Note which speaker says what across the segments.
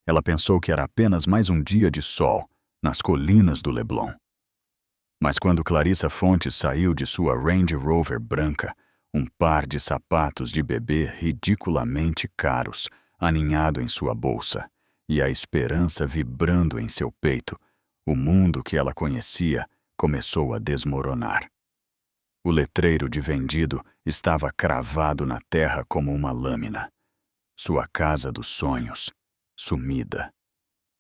Speaker 1: Ela pensou que era apenas mais um dia de sol nas colinas do Leblon. Mas quando Clarissa Fontes saiu de sua Range Rover branca, um par de sapatos de bebê ridiculamente caros aninhado em sua bolsa e a esperança vibrando em seu peito, o mundo que ela conhecia começou a desmoronar. O letreiro de vendido estava cravado na terra como uma lâmina. Sua casa dos sonhos, sumida.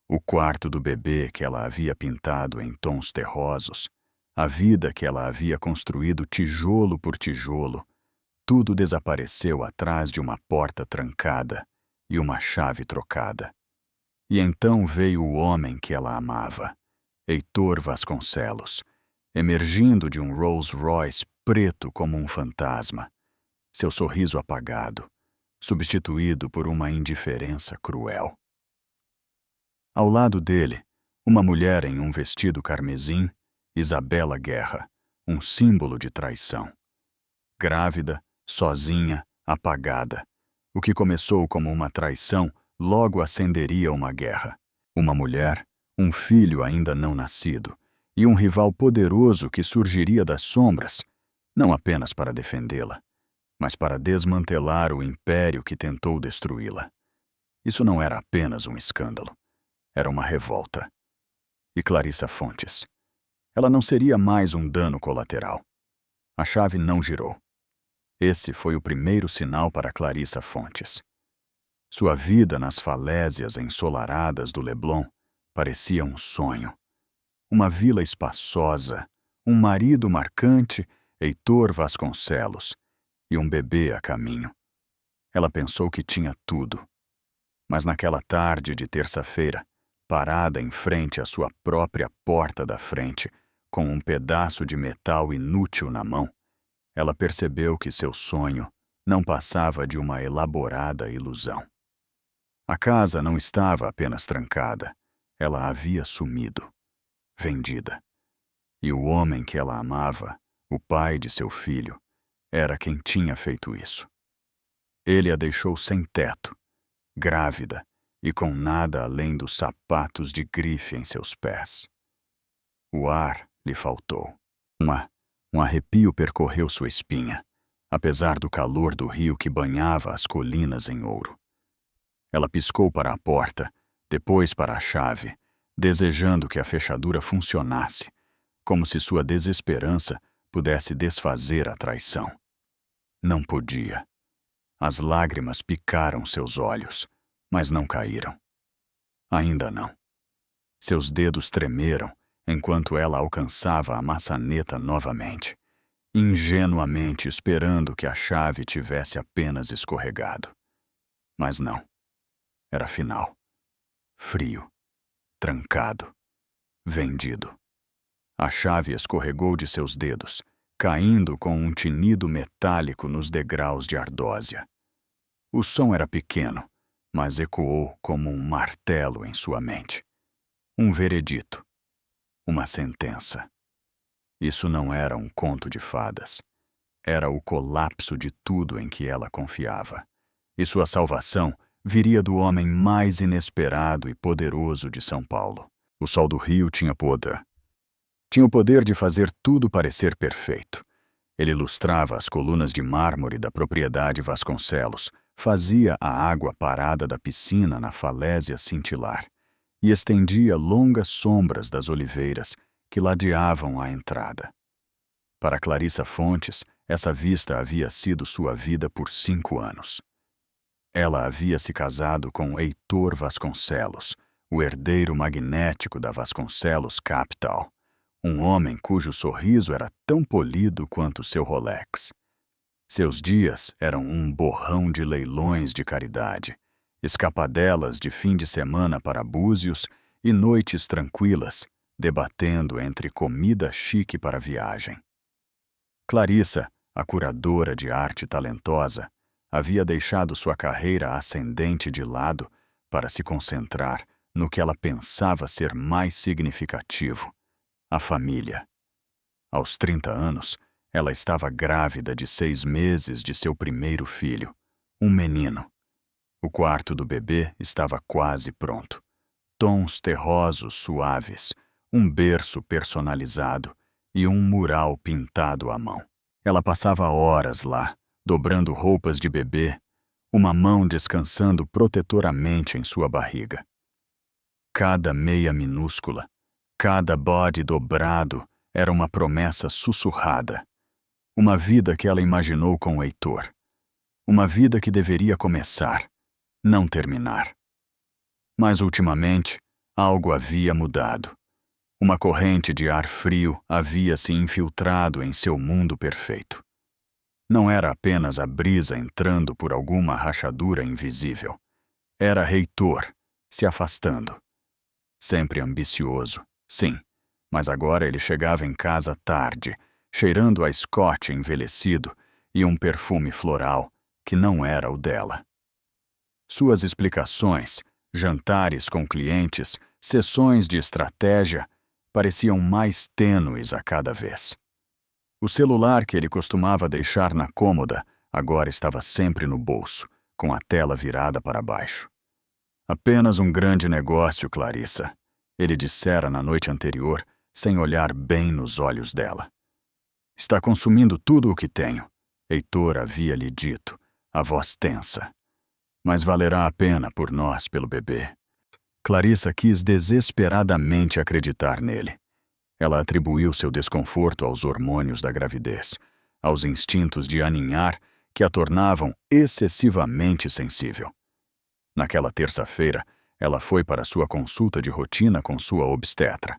Speaker 1: O quarto do bebê que ela havia pintado em tons terrosos, a vida que ela havia construído tijolo por tijolo, tudo desapareceu atrás de uma porta trancada e uma chave trocada. E então veio o homem que ela amava, Heitor Vasconcelos, emergindo de um Rolls Royce preto como um fantasma, seu sorriso apagado, substituído por uma indiferença cruel. Ao lado dele, uma mulher em um vestido carmesim, Isabela Guerra, um símbolo de traição. Grávida, sozinha, apagada. O que começou como uma traição logo acenderia uma guerra. Uma mulher, um filho ainda não nascido, e um rival poderoso que surgiria das sombras, não apenas para defendê-la, mas para desmantelar o império que tentou destruí-la. Isso não era apenas um escândalo. Era uma revolta. E Clarissa Fontes. Ela não seria mais um dano colateral. A chave não girou. Esse foi o primeiro sinal para Clarissa Fontes. Sua vida nas falésias ensolaradas do Leblon parecia um sonho. Uma vila espaçosa, um marido marcante, Heitor Vasconcelos, e um bebê a caminho. Ela pensou que tinha tudo. Mas naquela tarde de terça-feira, parada em frente à sua própria porta da frente, com um pedaço de metal inútil na mão, ela percebeu que seu sonho não passava de uma elaborada ilusão. A casa não estava apenas trancada, ela havia sumido, vendida. E o homem que ela amava, o pai de seu filho, era quem tinha feito isso. Ele a deixou sem teto, grávida e com nada além dos sapatos de grife em seus pés. O ar lhe faltou. Um arrepio percorreu sua espinha, apesar do calor do rio que banhava as colinas em ouro. Ela piscou para a porta, depois para a chave, desejando que a fechadura funcionasse, como se sua desesperança pudesse desfazer a traição. Não podia. As lágrimas picaram seus olhos, mas não caíram. Ainda não. Seus dedos tremeram enquanto ela alcançava a maçaneta novamente, ingenuamente esperando que a chave tivesse apenas escorregado. Mas não. Era final. Frio. Trancado. Vendido. A chave escorregou de seus dedos, caindo com um tinido metálico nos degraus de ardósia. O som era pequeno, mas ecoou como um martelo em sua mente. Um veredito. Uma sentença. Isso não era um conto de fadas. Era o colapso de tudo em que ela confiava. E sua salvação viria do homem mais inesperado e poderoso de São Paulo. O sol do Rio tinha poder. Tinha o poder de fazer tudo parecer perfeito. Ele lustrava as colunas de mármore da propriedade Vasconcelos, fazia a água parada da piscina na falésia cintilar e estendia longas sombras das oliveiras que ladeavam a entrada. Para Clarissa Fontes, essa vista havia sido sua vida por 5 anos. Ela havia se casado com Heitor Vasconcelos, o herdeiro magnético da Vasconcelos Capital, um homem cujo sorriso era tão polido quanto seu Rolex. Seus dias eram um borrão de leilões de caridade, escapadelas de fim de semana para Búzios e noites tranquilas, debatendo entre comida chique para viagem. Clarissa, a curadora de arte talentosa, havia deixado sua carreira ascendente de lado para se concentrar no que ela pensava ser mais significativo: a família. Aos 30 anos, ela estava grávida de 6 meses de seu primeiro filho, um menino. O quarto do bebê estava quase pronto. Tons terrosos suaves, um berço personalizado e um mural pintado à mão. Ela passava horas lá, dobrando roupas de bebê, uma mão descansando protetoramente em sua barriga. Cada meia minúscula, cada bode dobrado era uma promessa sussurrada. Uma vida que ela imaginou com o Heitor. Uma vida que deveria começar, não terminar. Mas ultimamente, algo havia mudado. Uma corrente de ar frio havia se infiltrado em seu mundo perfeito. Não era apenas a brisa entrando por alguma rachadura invisível. Era Heitor se afastando. Sempre ambicioso, sim, mas agora ele chegava em casa tarde, cheirando a Scott envelhecido e um perfume floral que não era o dela. Suas explicações, jantares com clientes, sessões de estratégia, pareciam mais tênues a cada vez. O celular que ele costumava deixar na cômoda agora estava sempre no bolso, com a tela virada para baixo. Apenas um grande negócio, Clarissa, ele dissera na noite anterior, sem olhar bem nos olhos dela. Está consumindo tudo o que tenho, Heitor havia lhe dito, a voz tensa. Mas valerá a pena por nós pelo bebê. Clarissa quis desesperadamente acreditar nele. Ela atribuiu seu desconforto aos hormônios da gravidez, aos instintos de aninhar que a tornavam excessivamente sensível. Naquela terça-feira, ela foi para sua consulta de rotina com sua obstetra.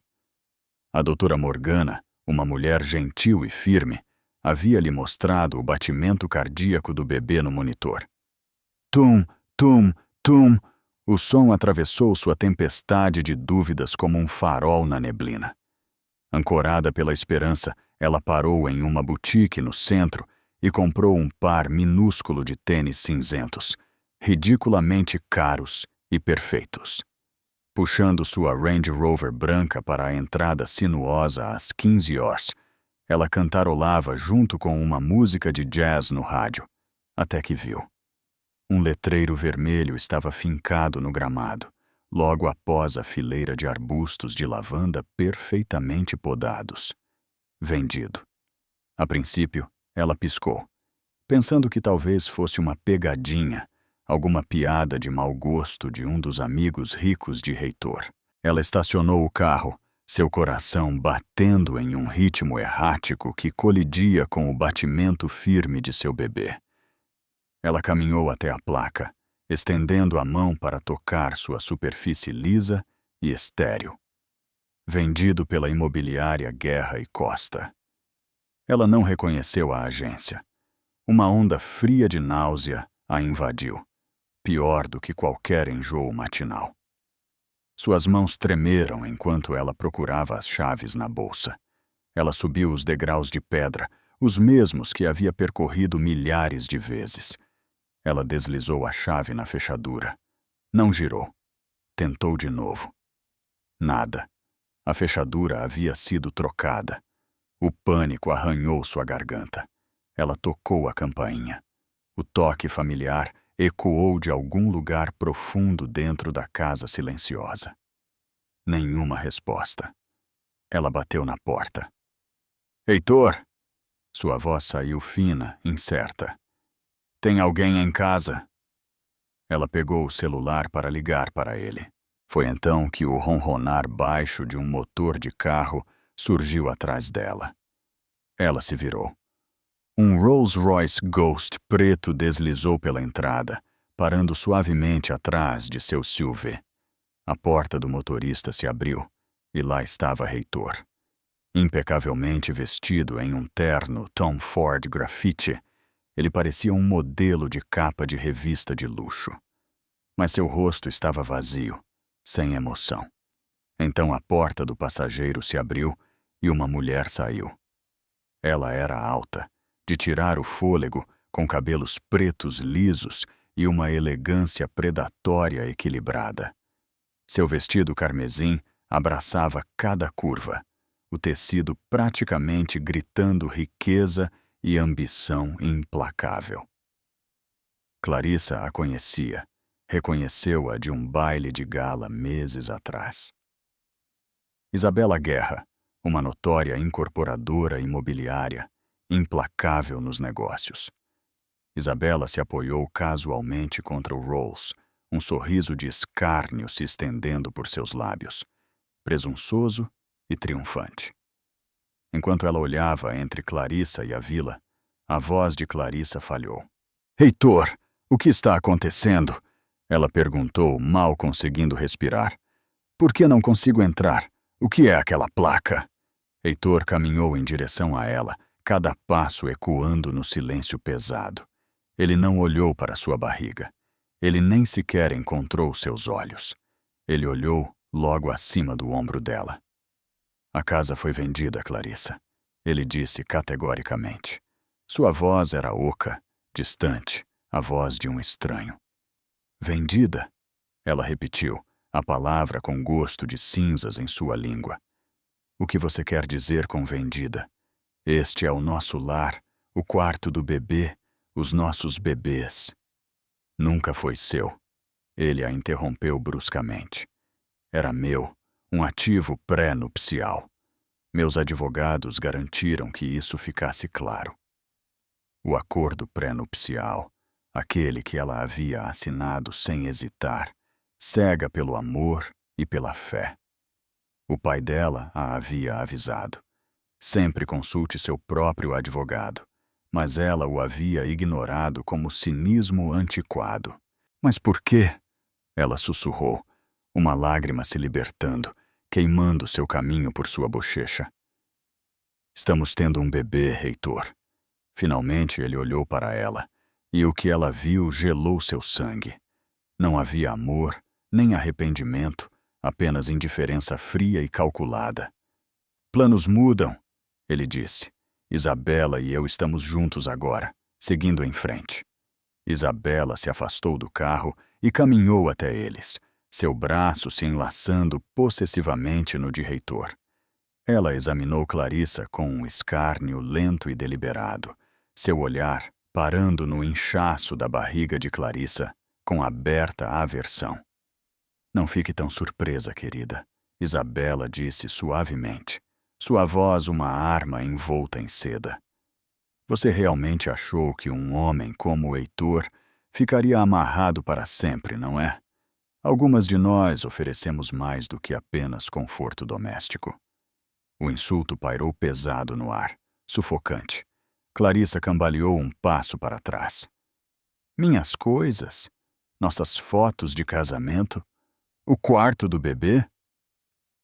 Speaker 1: A doutora Morgana, uma mulher gentil e firme, havia-lhe mostrado o batimento cardíaco do bebê no monitor. Tum, tum, tum! O som atravessou sua tempestade de dúvidas como um farol na neblina. Ancorada pela esperança, ela parou em uma boutique no centro e comprou um par minúsculo de tênis cinzentos, ridiculamente caros e perfeitos. Puxando sua Range Rover branca para a entrada sinuosa às 15 horas, ela cantarolava junto com uma música de jazz no rádio, até que viu. Um letreiro vermelho estava fincado no gramado, logo após a fileira de arbustos de lavanda perfeitamente podados. Vendido. A princípio, ela piscou, pensando que talvez fosse uma pegadinha, alguma piada de mau gosto de um dos amigos ricos de Heitor. Ela estacionou o carro, seu coração batendo em um ritmo errático que colidia com o batimento firme de seu bebê. Ela caminhou até a placa, estendendo a mão para tocar sua superfície lisa e estéril. Vendido pela imobiliária Guerra e Costa. Ela não reconheceu a agência. Uma onda fria de náusea a invadiu, pior do que qualquer enjoo matinal. Suas mãos tremeram enquanto ela procurava as chaves na bolsa. Ela subiu os degraus de pedra, os mesmos que havia percorrido milhares de vezes. Ela deslizou a chave na fechadura. Não girou. Tentou de novo. Nada. A fechadura havia sido trocada. O pânico arranhou sua garganta. Ela tocou a campainha. O toque familiar ecoou de algum lugar profundo dentro da casa silenciosa. Nenhuma resposta. Ela bateu na porta. Heitor! Sua voz saiu fina, incerta. Tem alguém em casa? Ela pegou o celular para ligar para ele. Foi então que o ronronar baixo de um motor de carro surgiu atrás dela. Ela se virou. Um Rolls-Royce Ghost preto deslizou pela entrada, parando suavemente atrás de seu SUV. A porta do motorista se abriu, e lá estava Heitor. Impecavelmente vestido em um terno Tom Ford Graffiti, ele parecia um modelo de capa de revista de luxo. Mas seu rosto estava vazio, sem emoção. Então a porta do passageiro se abriu e uma mulher saiu. Ela era alta, de tirar o fôlego, com cabelos pretos lisos e uma elegância predatória equilibrada. Seu vestido carmesim abraçava cada curva, o tecido praticamente gritando riqueza e ambição implacável. Clarissa a conhecia. Reconheceu-a de um baile de gala meses atrás. Isabela Guerra, uma notória incorporadora imobiliária, implacável nos negócios. Isabela se apoiou casualmente contra o Rolls, um sorriso de escárnio se estendendo por seus lábios, presunçoso e triunfante. Enquanto ela olhava entre Clarissa e a vila, a voz de Clarissa falhou. "Heitor, o que está acontecendo?" Ela perguntou, mal conseguindo respirar. "Por que não consigo entrar? O que é aquela placa?" Heitor caminhou em direção a ela, cada passo ecoando no silêncio pesado. Ele não olhou para sua barriga. Ele nem sequer encontrou seus olhos. Ele olhou logo acima do ombro dela. "A casa foi vendida, Clarissa", ele disse categoricamente. Sua voz era oca, distante, a voz de um estranho. "Vendida?" Ela repetiu, a palavra com gosto de cinzas em sua língua. "O que você quer dizer com vendida? Este é o nosso lar, o quarto do bebê, os nossos bebês." "Nunca foi seu." Ele a interrompeu bruscamente. "Era meu, um ativo pré-nupcial. Meus advogados garantiram que isso ficasse claro." O acordo pré-nupcial, aquele que ela havia assinado sem hesitar, cega pelo amor e pela fé. O pai dela a havia avisado. Sempre consulte seu próprio advogado, mas ela o havia ignorado como cinismo antiquado. "Mas por quê?" Ela sussurrou, uma lágrima se libertando, queimando seu caminho por sua bochecha. "Estamos tendo um bebê, Heitor." Finalmente ele olhou para ela, e o que ela viu gelou seu sangue. Não havia amor, nem arrependimento, apenas indiferença fria e calculada. "Planos mudam", ele disse. "Isabela e eu estamos juntos agora, seguindo em frente." Isabela se afastou do carro e caminhou até eles, seu braço se enlaçando possessivamente no de Heitor. Ela examinou Clarissa com um escárnio lento e deliberado, seu olhar parando no inchaço da barriga de Clarissa, com aberta aversão. "Não fique tão surpresa, querida", Isabela disse suavemente, sua voz uma arma envolta em seda. "Você realmente achou que um homem como o Heitor ficaria amarrado para sempre, não é? Algumas de nós oferecemos mais do que apenas conforto doméstico." O insulto pairou pesado no ar, sufocante. Clarissa cambaleou um passo para trás. "Minhas coisas? Nossas fotos de casamento? O quarto do bebê?"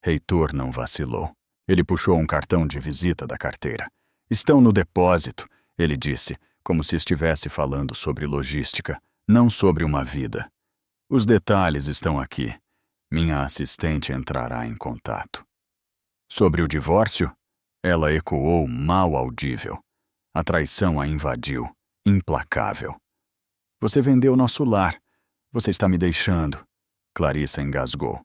Speaker 1: Heitor não vacilou. Ele puxou um cartão de visita da carteira. "Estão no depósito", ele disse, como se estivesse falando sobre logística, não sobre uma vida. "Os detalhes estão aqui. Minha assistente entrará em contato." "Sobre o divórcio?" Ela ecoou mal audível. A traição a invadiu, implacável. "Você vendeu nosso lar. Você está me deixando." Clarissa engasgou.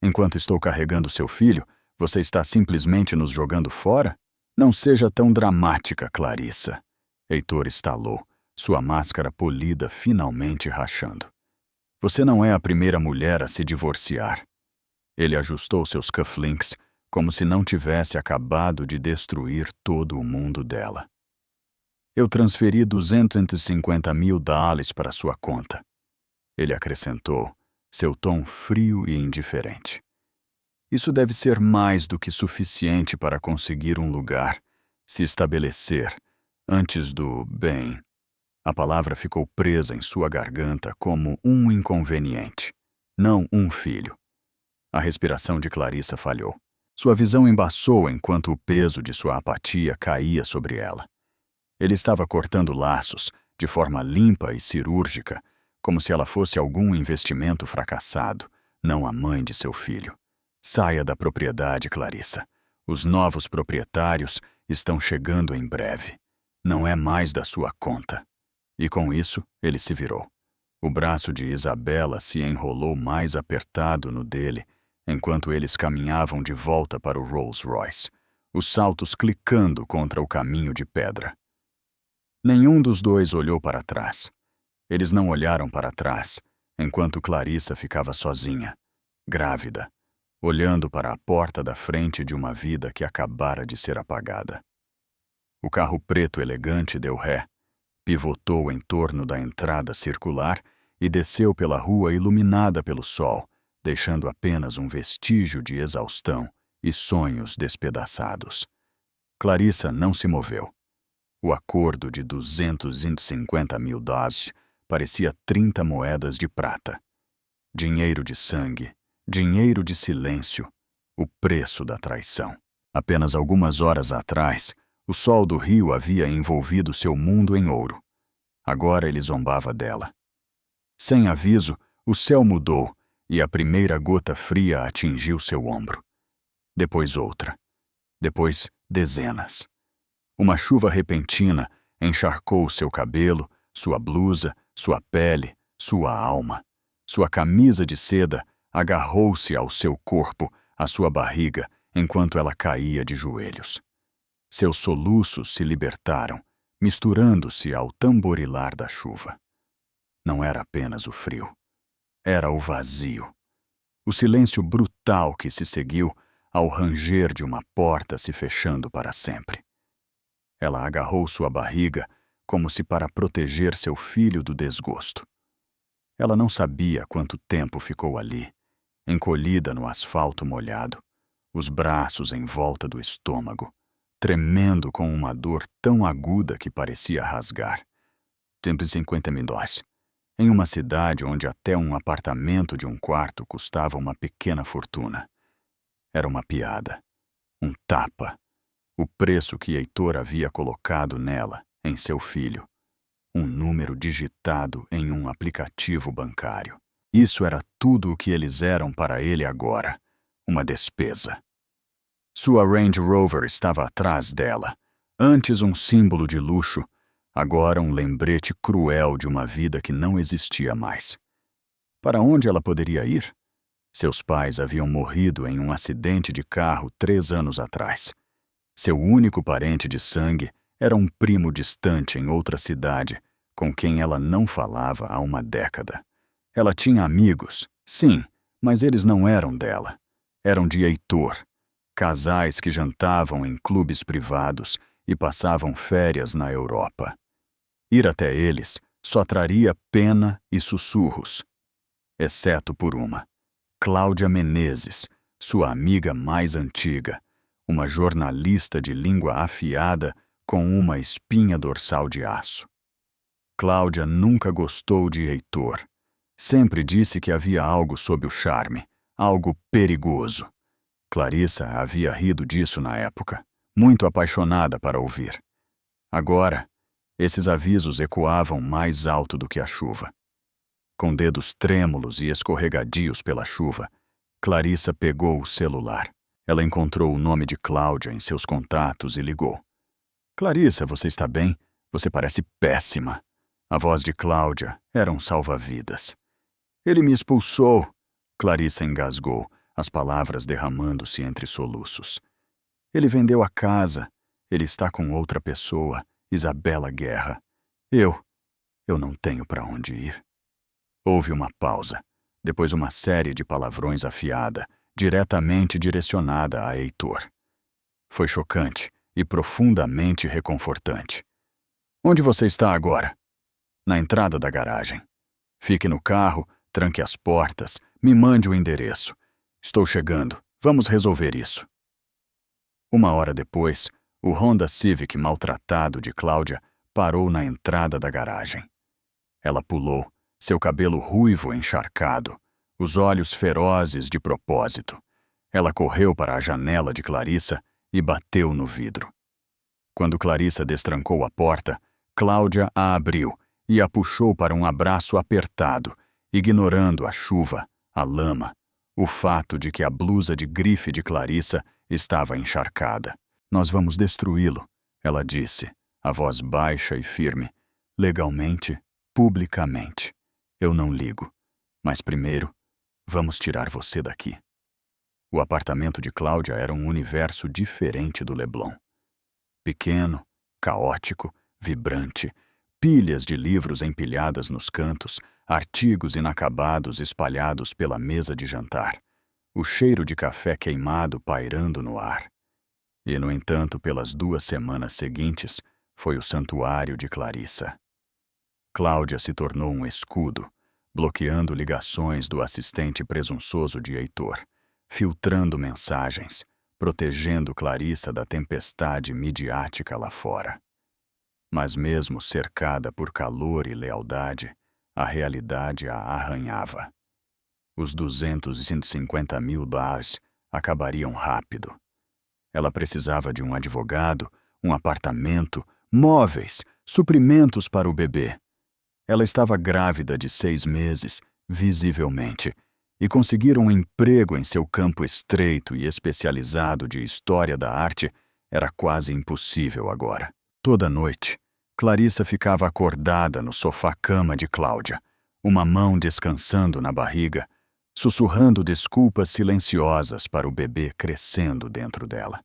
Speaker 1: "Enquanto estou carregando seu filho, você está simplesmente nos jogando fora? Não seja tão dramática, Clarissa." Heitor estalou, sua máscara polida finalmente rachando. "Você não é a primeira mulher a se divorciar." Ele ajustou seus cufflinks, como se não tivesse acabado de destruir todo o mundo dela. "Eu transferi $250.000 para sua conta." Ele acrescentou, seu tom frio e indiferente. "Isso deve ser mais do que suficiente para conseguir um lugar, se estabelecer, antes do bem." A palavra ficou presa em sua garganta como um inconveniente, não um filho. A respiração de Clarissa falhou. Sua visão embaçou enquanto o peso de sua apatia caía sobre ela. Ele estava cortando laços, de forma limpa e cirúrgica, como se ela fosse algum investimento fracassado, não a mãe de seu filho. "Saia da propriedade, Clarissa. Os novos proprietários estão chegando em breve. Não é mais da sua conta." E com isso, ele se virou. O braço de Isabela se enrolou mais apertado no dele, enquanto eles caminhavam de volta para o Rolls-Royce, os saltos clicando contra o caminho de pedra. Nenhum dos dois olhou para trás. Eles não olharam para trás. enquanto Clarissa ficava sozinha, grávida, olhando para a porta da frente de uma vida que acabara de ser apagada. O carro preto elegante deu ré, pivotou em torno da entrada circular e desceu pela rua iluminada pelo sol, deixando apenas um vestígio de exaustão e sonhos despedaçados. Clarissa não se moveu. O acordo de 250 mil dólares parecia 30 moedas de prata. Dinheiro de sangue, dinheiro de silêncio, o preço da traição. Apenas algumas horas atrás, o sol do rio havia envolvido seu mundo em ouro. Agora ele zombava dela. Sem aviso, o céu mudou e a primeira gota fria atingiu seu ombro. Depois outra. Depois dezenas. Uma chuva repentina encharcou seu cabelo, sua blusa, sua pele, sua alma. Sua camisa de seda agarrou-se ao seu corpo, à sua barriga, enquanto ela caía de joelhos. Seus soluços se libertaram, misturando-se ao tamborilar da chuva. Não era apenas o frio. Era o vazio. O silêncio brutal que se seguiu ao ranger de uma porta se fechando para sempre. Ela agarrou sua barriga como se para proteger seu filho do desgosto. Ela não sabia quanto tempo ficou ali, encolhida no asfalto molhado, os braços em volta do estômago, tremendo com uma dor tão aguda que parecia rasgar. 150 mil dólares. Em uma cidade onde até um apartamento de um quarto custava uma pequena fortuna. Era uma piada, um tapa, o preço que Heitor havia colocado nela, em seu filho. Um número digitado em um aplicativo bancário. Isso era tudo o que eles eram para ele agora, uma despesa. Sua Range Rover estava atrás dela, antes um símbolo de luxo, agora um lembrete cruel de uma vida que não existia mais. Para onde ela poderia ir? Seus pais haviam morrido em um acidente de carro 3 anos atrás. Seu único parente de sangue era um primo distante em outra cidade, com quem ela não falava há uma década. Ela tinha amigos, sim, mas eles não eram dela. Eram de Heitor, casais que jantavam em clubes privados e passavam férias na Europa. Ir até eles só traria pena e sussurros, exceto por uma. Cláudia Menezes, sua amiga mais antiga, uma jornalista de língua afiada com uma espinha dorsal de aço. Cláudia nunca gostou de Heitor. Sempre disse que havia algo sob o charme, algo perigoso. Clarissa havia rido disso na época, muito apaixonada para ouvir. Agora, esses avisos ecoavam mais alto do que a chuva. Com dedos trêmulos e escorregadios pela chuva, Clarissa pegou o celular. Ela encontrou o nome de Cláudia em seus contatos e ligou. Clarissa, você está bem? Você parece péssima. A voz de Cláudia era um salva-vidas. Ele me expulsou. Clarissa engasgou, as palavras derramando-se entre soluços. Ele vendeu a casa. Ele está com outra pessoa, Isabela Guerra. Eu não tenho para onde ir. Houve uma pausa, depois uma série de palavrões afiada, diretamente direcionada a Heitor. Foi chocante e profundamente reconfortante. Onde você está agora? Na entrada da garagem. Fique no carro, tranque as portas, me mande o endereço. Estou chegando, vamos resolver isso. 1 hora depois, o Honda Civic maltratado de Cláudia parou na entrada da garagem. Ela pulou, seu cabelo ruivo encharcado, os olhos ferozes de propósito. Ela correu para a janela de Clarissa e bateu no vidro. Quando Clarissa destrancou a porta, Cláudia a abriu e a puxou para um abraço apertado, ignorando a chuva, a lama, o fato de que a blusa de grife de Clarissa estava encharcada. Nós vamos destruí-lo, ela disse, a voz baixa e firme. Legalmente, publicamente. Eu não ligo. Mas primeiro, vamos tirar você daqui. O apartamento de Cláudia era um universo diferente do Leblon. Pequeno, caótico, vibrante, pilhas de livros empilhadas nos cantos, artigos inacabados espalhados pela mesa de jantar, o cheiro de café queimado pairando no ar. E, no entanto, pelas 2 semanas seguintes, foi o santuário de Clarissa. Cláudia se tornou um escudo, bloqueando ligações do assistente presunçoso de Heitor, filtrando mensagens, protegendo Clarissa da tempestade midiática lá fora. Mas mesmo cercada por calor e lealdade, a realidade a arranhava. Os 250 mil bars acabariam rápido. Ela precisava de um advogado, um apartamento, móveis, suprimentos para o bebê. Ela estava grávida de 6 meses, visivelmente, e conseguir um emprego em seu campo estreito e especializado de história da arte era quase impossível agora. Toda noite, Clarissa ficava acordada no sofá-cama de Cláudia, uma mão descansando na barriga, sussurrando desculpas silenciosas para o bebê crescendo dentro dela.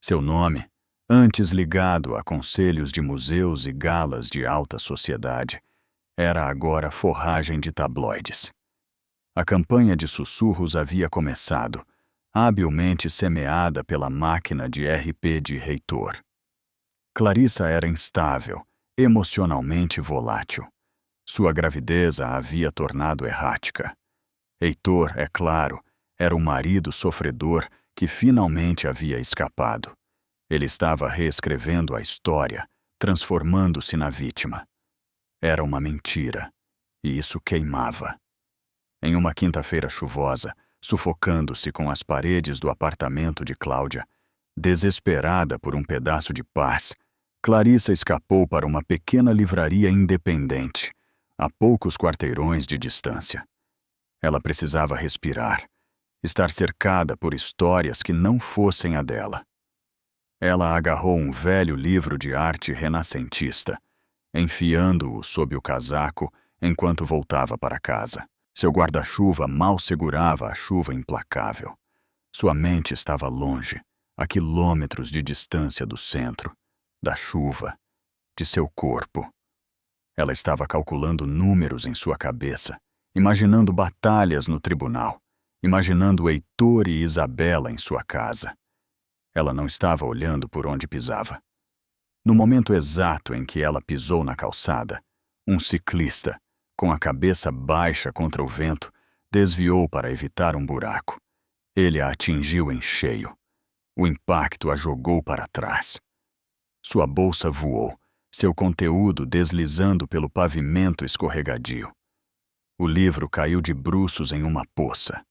Speaker 1: Seu nome, antes ligado a conselhos de museus e galas de alta sociedade, era agora forragem de tabloides. A campanha de sussurros havia começado, habilmente semeada pela máquina de RP de Heitor. Clarissa era instável, emocionalmente volátil. Sua gravidez a havia tornado errática. Heitor, é claro, era o marido sofredor que finalmente havia escapado. Ele estava reescrevendo a história, transformando-se na vítima. Era uma mentira, e isso queimava. Em uma quinta-feira chuvosa, sufocando-se com as paredes do apartamento de Cláudia, desesperada por um pedaço de paz, Clarissa escapou para uma pequena livraria independente, a poucos quarteirões de distância. Ela precisava respirar, estar cercada por histórias que não fossem a dela. Ela agarrou um velho livro de arte renascentista, enfiando-o sob o casaco enquanto voltava para casa. Seu guarda-chuva mal segurava a chuva implacável. Sua mente estava longe, a quilômetros de distância do centro, da chuva, de seu corpo. Ela estava calculando números em sua cabeça, imaginando batalhas no tribunal, imaginando Heitor e Isabela em sua casa. Ela não estava olhando por onde pisava. No momento exato em que ela pisou na calçada, um ciclista, com a cabeça baixa contra o vento, desviou para evitar um buraco. Ele a atingiu em cheio. O impacto a jogou para trás. Sua bolsa voou, seu conteúdo deslizando pelo pavimento escorregadio. O livro caiu de bruços em uma poça.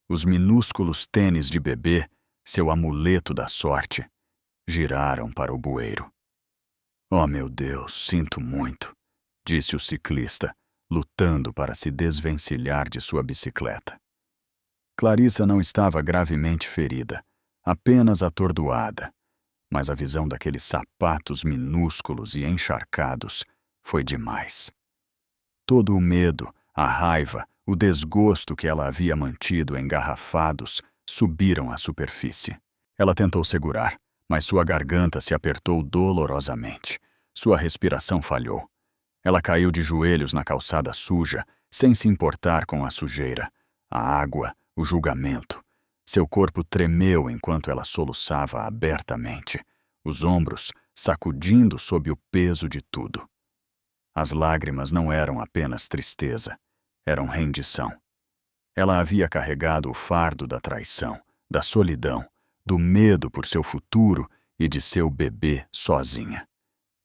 Speaker 1: Os minúsculos tênis de bebê, seu amuleto da sorte, giraram para o bueiro. "Oh, meu Deus, sinto muito", disse o ciclista, lutando para se desvencilhar de sua bicicleta. Clarissa não estava gravemente ferida, apenas atordoada, mas a visão daqueles sapatos minúsculos e encharcados foi demais. Todo o medo, a raiva, o desgosto que ela havia mantido engarrafados subiram à superfície. Ela tentou segurar, mas sua garganta se apertou dolorosamente. Sua respiração falhou. Ela caiu de joelhos na calçada suja, sem se importar com a sujeira, a água, o julgamento. Seu corpo tremeu enquanto ela soluçava abertamente, os ombros sacudindo sob o peso de tudo. As lágrimas não eram apenas tristeza, eram rendição. Ela havia carregado o fardo da traição, da solidão, do medo por seu futuro e de seu bebê sozinha.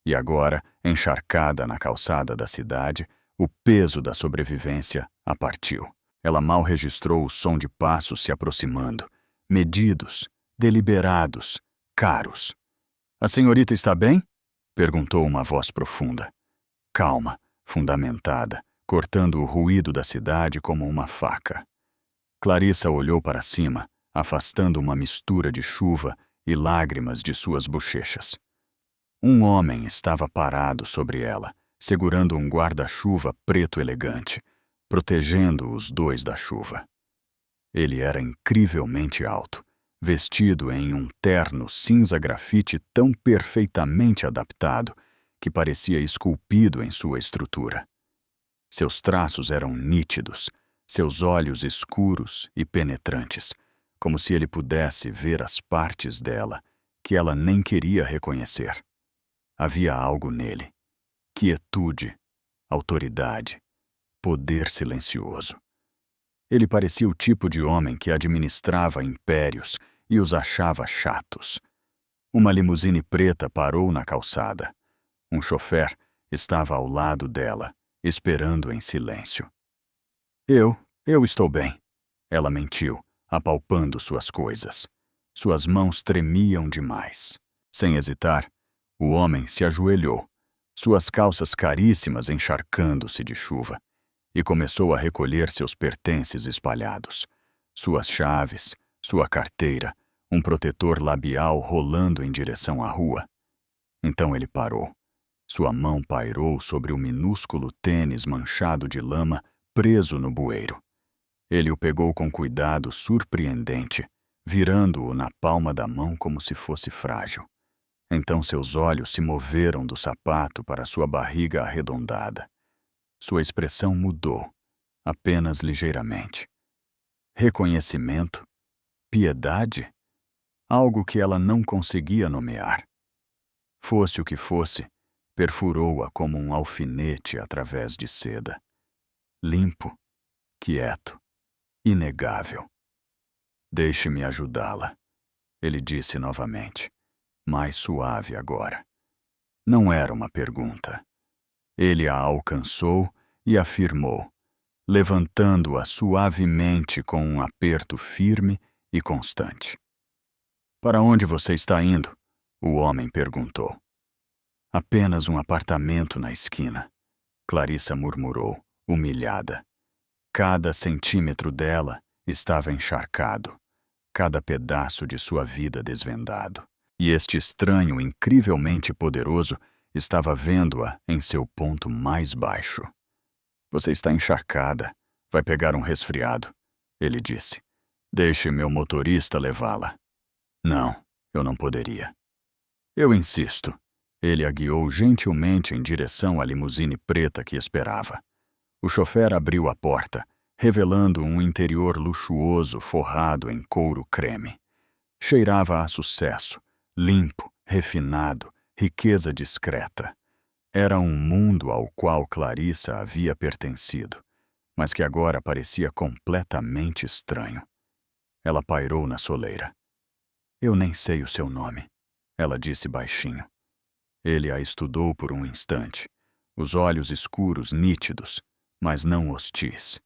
Speaker 1: E agora, encharcada na calçada da cidade, o peso da sobrevivência a partiu. Ela mal registrou o som de passos se aproximando, medidos, deliberados, caros. "A senhorita está bem?" perguntou uma voz profunda. Calma, fundamentada, cortando o ruído da cidade como uma faca. Clarissa olhou para cima, afastando uma mistura de chuva e lágrimas de suas bochechas. Um homem estava parado sobre ela, segurando um guarda-chuva preto elegante, protegendo os dois da chuva. Ele era incrivelmente alto, vestido em um terno cinza grafite tão perfeitamente adaptado que parecia esculpido em sua estrutura. Seus traços eram nítidos, seus olhos escuros e penetrantes, como se ele pudesse ver as partes dela que ela nem queria reconhecer. Havia algo nele: quietude, autoridade, poder silencioso. Ele parecia o tipo de homem que administrava impérios e os achava chatos. Uma limusine preta parou na calçada. Um chofer estava ao lado dela, esperando em silêncio. Eu estou bem. Ela mentiu, apalpando suas coisas. Suas mãos tremiam demais. Sem hesitar, o homem se ajoelhou, suas calças caríssimas encharcando-se de chuva, e começou a recolher seus pertences espalhados. Suas chaves, sua carteira, um protetor labial rolando em direção à rua. Então ele parou. Sua mão pairou sobre o minúsculo tênis manchado de lama preso no bueiro. Ele o pegou com cuidado surpreendente, virando-o na palma da mão como se fosse frágil. Então seus olhos se moveram do sapato para sua barriga arredondada. Sua expressão mudou, apenas ligeiramente. Reconhecimento? Piedade? Algo que ela não conseguia nomear. Fosse o que fosse, perfurou-a como um alfinete através de seda. Limpo, quieto, inegável. Deixe-me ajudá-la, ele disse novamente, mais suave agora. Não era uma pergunta. Ele a alcançou e afirmou, levantando-a suavemente com um aperto firme e constante. Para onde você está indo? O homem perguntou. Apenas um apartamento na esquina, Clarissa murmurou, humilhada. Cada centímetro dela estava encharcado, cada pedaço de sua vida desvendado. E este estranho incrivelmente poderoso estava vendo-a em seu ponto mais baixo. Você está encharcada, vai pegar um resfriado, ele disse. Deixe meu motorista levá-la. Não, eu não poderia. Eu insisto. Ele a guiou gentilmente em direção à limusine preta que esperava. O chofer abriu a porta, revelando um interior luxuoso forrado em couro creme. Cheirava a sucesso, limpo, refinado, riqueza discreta. Era um mundo ao qual Clarissa havia pertencido, mas que agora parecia completamente estranho. Ela pairou na soleira. Eu nem sei o seu nome, ela disse baixinho. Ele a estudou por um instante, os olhos escuros nítidos, mas não hostis.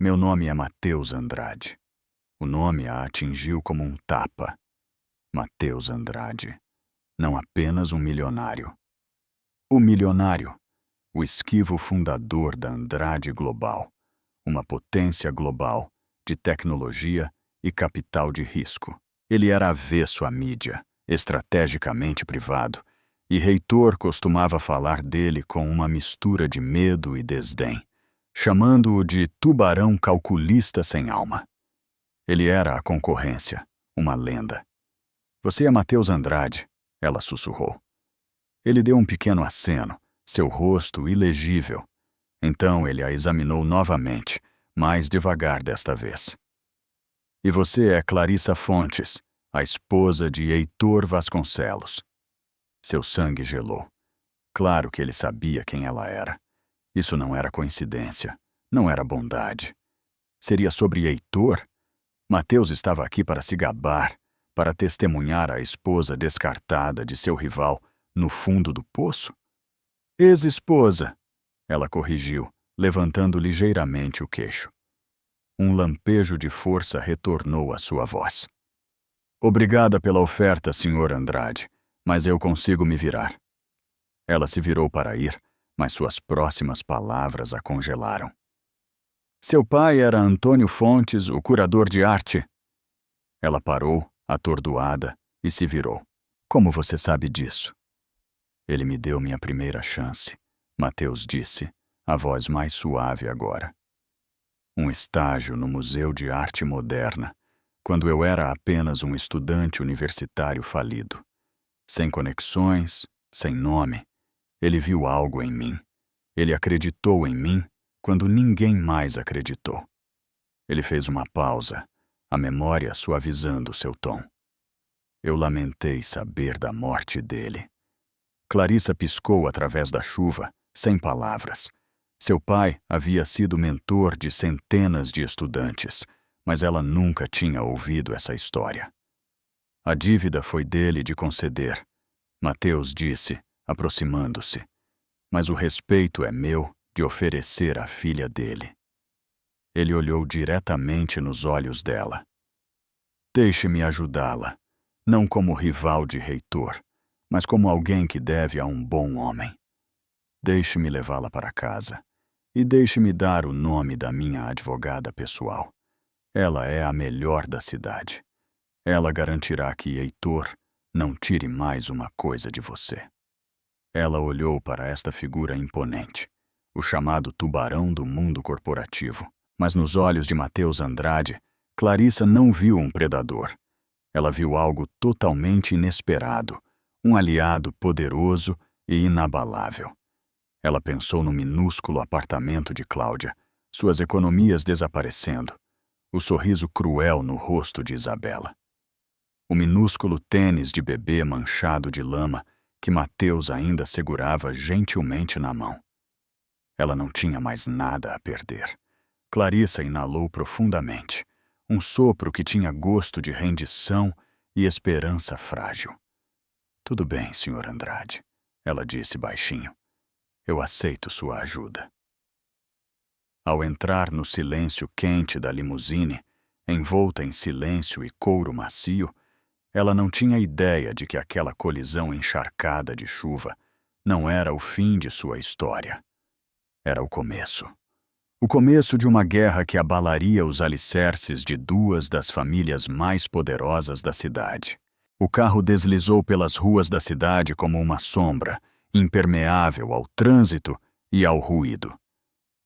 Speaker 1: Meu nome é Matheus Andrade. O nome a atingiu como um tapa. Matheus Andrade, não apenas um milionário. O milionário, o esquivo fundador da Andrade Global, uma potência global de tecnologia e capital de risco. Ele era avesso à mídia, estrategicamente privado, e Heitor costumava falar dele com uma mistura de medo e desdém, chamando-o de tubarão calculista sem alma. Ele era a concorrência, uma lenda. Você é Matheus Andrade, ela sussurrou. Ele deu um pequeno aceno, seu rosto ilegível. Então ele a examinou novamente, mais devagar desta vez. E você é Clarissa Fontes, a esposa de Heitor Vasconcelos. Seu sangue gelou. Claro que ele sabia quem ela era. Isso não era coincidência, não era bondade. Seria sobre Heitor? Matheus estava aqui para se gabar, para testemunhar a esposa descartada de seu rival no fundo do poço? Ex-esposa, ela corrigiu, levantando ligeiramente o queixo. Um lampejo de força retornou à sua voz. Obrigada pela oferta, Sr. Andrade, mas eu consigo me virar. Ela se virou para ir, mas suas próximas palavras a congelaram. Seu pai era Antônio Fontes, o curador de arte. Ela parou, atordoada, e se virou. Como você sabe disso? Ele me deu minha primeira chance, Matheus disse, a voz mais suave agora. Um estágio no Museu de Arte Moderna, quando eu era apenas um estudante universitário falido. Sem conexões, sem nome, Ele viu algo em mim. Ele acreditou em mim quando ninguém mais acreditou. Ele fez uma pausa, a memória suavizando seu tom. Eu lamentei saber da morte dele. Clarissa piscou através da chuva, sem palavras. Seu pai havia sido mentor de centenas de estudantes, mas ela nunca tinha ouvido essa história. A dívida foi dele de conceder, Mateus disse, aproximando-se. Mas o respeito é meu de oferecer a filha dele. Ele olhou diretamente nos olhos dela. Deixe-me ajudá-la, não como rival de reitor, mas como alguém que deve a um bom homem. Deixe-me levá-la para casa e deixe-me dar o nome da minha advogada pessoal. Ela é a melhor da cidade. Ela garantirá que Heitor não tire mais uma coisa de você. Ela olhou para esta figura imponente, o chamado tubarão do mundo corporativo. Mas nos olhos de Mateus Andrade, Clarissa não viu um predador. Ela viu algo totalmente inesperado, um aliado poderoso e inabalável. Ela pensou no minúsculo apartamento de Cláudia, suas economias desaparecendo, o sorriso cruel no rosto de Isabela. O minúsculo tênis de bebê manchado de lama que Mateus ainda segurava gentilmente na mão. Ela não tinha mais nada a perder. Clarissa inalou profundamente, um sopro que tinha gosto de rendição e esperança frágil. Tudo bem, Sr. Andrade, ela disse baixinho. Eu aceito sua ajuda. Ao entrar no silêncio quente da limusine, envolta em silêncio e couro macio, ela não tinha ideia de que aquela colisão encharcada de chuva não era o fim de sua história. Era o começo. O começo de uma guerra que abalaria os alicerces de duas das famílias mais poderosas da cidade. O carro deslizou pelas ruas da cidade como uma sombra, impermeável ao trânsito e ao ruído.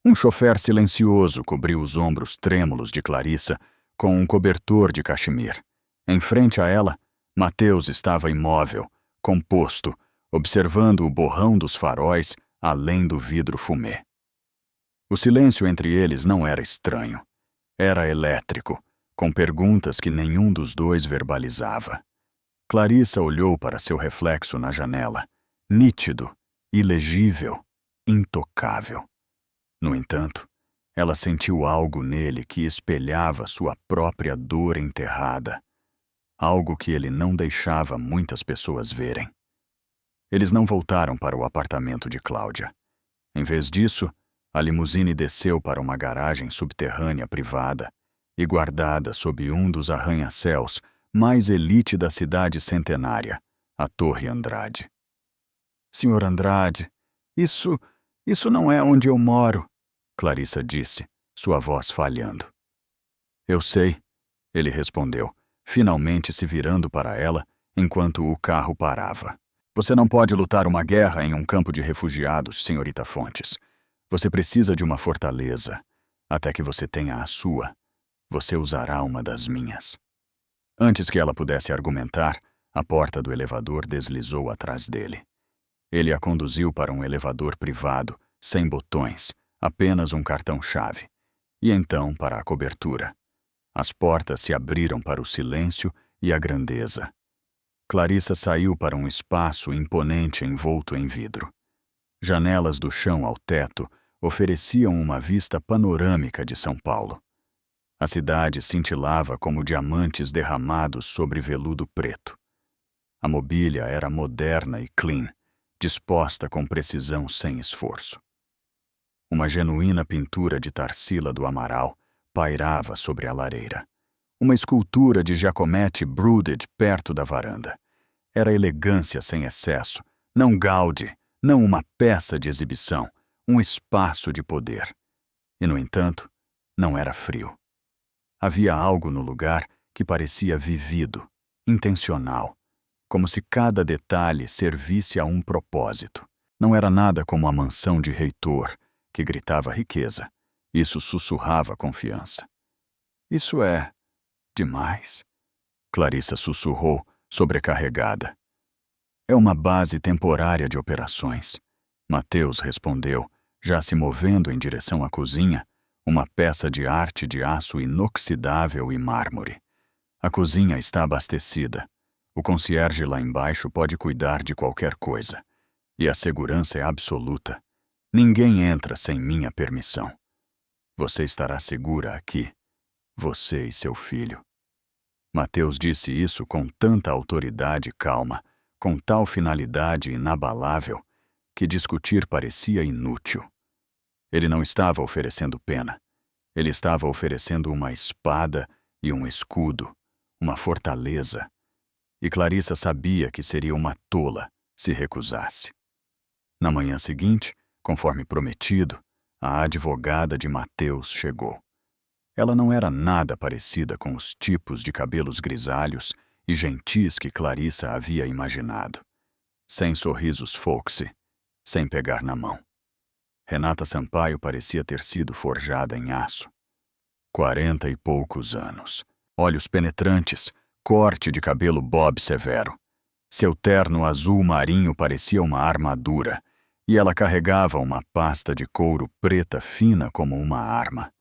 Speaker 1: Um chofer silencioso cobriu os ombros trêmulos de Clarissa com um cobertor de cachemir. Em frente a ela, Mateus estava imóvel, composto, observando o borrão dos faróis além do vidro fumê. O silêncio entre eles não era estranho. Era elétrico, com perguntas que nenhum dos dois verbalizava. Clarissa olhou para seu reflexo na janela, nítido, ilegível, intocável. No entanto, ela sentiu algo nele que espelhava sua própria dor enterrada, algo que ele não deixava muitas pessoas verem. Eles não voltaram para o apartamento de Cláudia. Em vez disso, a limusine desceu para uma garagem subterrânea privada e guardada sob um dos arranha-céus mais elite da cidade centenária, a Torre Andrade. Sr. Andrade, isso não é onde eu moro, Clarissa disse, sua voz falhando. Eu sei, ele respondeu, finalmente se virando para ela enquanto o carro parava. Você não pode lutar uma guerra em um campo de refugiados, senhorita Fontes. Você precisa de uma fortaleza. Até que você tenha a sua, você usará uma das minhas. Antes que ela pudesse argumentar, a porta do elevador deslizou atrás dele. Ele a conduziu para um elevador privado, sem botões, apenas um cartão-chave. E então para a cobertura. As portas se abriram para o silêncio e a grandeza. Clarissa saiu para um espaço imponente envolto em vidro. Janelas do chão ao teto ofereciam uma vista panorâmica de São Paulo. A cidade cintilava como diamantes derramados sobre veludo preto. A mobília era moderna e clean, disposta com precisão sem esforço. Uma genuína pintura de Tarsila do Amaral pairava sobre a lareira. Uma escultura de Giacometti brooded perto da varanda. Era elegância sem excesso, não Gaudí, não uma peça de exibição, um espaço de poder. E, no entanto, não era frio. Havia algo no lugar que parecia vivido, intencional, como se cada detalhe servisse a um propósito. Não era nada como a mansão de reitor, que gritava riqueza. Isso sussurrava confiança. Isso é demais, Clarissa sussurrou, sobrecarregada. É uma base temporária de operações. Mateus respondeu, já se movendo em direção à cozinha, uma peça de arte de aço inoxidável e mármore. A cozinha está abastecida. O concierge lá embaixo pode cuidar de qualquer coisa. E a segurança é absoluta. Ninguém entra sem minha permissão. Você estará segura aqui. Você e seu filho. Mateus disse isso com tanta autoridade e calma, com tal finalidade inabalável, que discutir parecia inútil. Ele não estava oferecendo pena. Ele estava oferecendo uma espada e um escudo, uma fortaleza. E Clarissa sabia que seria uma tola se recusasse. Na manhã seguinte, conforme prometido, a advogada de Mateus chegou. Ela não era nada parecida com os tipos de cabelos grisalhos e gentis que Clarissa havia imaginado. Sem sorrisos folksy, sem pegar na mão. Renata Sampaio parecia ter sido forjada em aço. 40 e poucos anos. Olhos penetrantes, corte de cabelo bob severo. Seu terno azul marinho parecia uma armadura, e ela carregava uma pasta de couro preta fina como uma arma.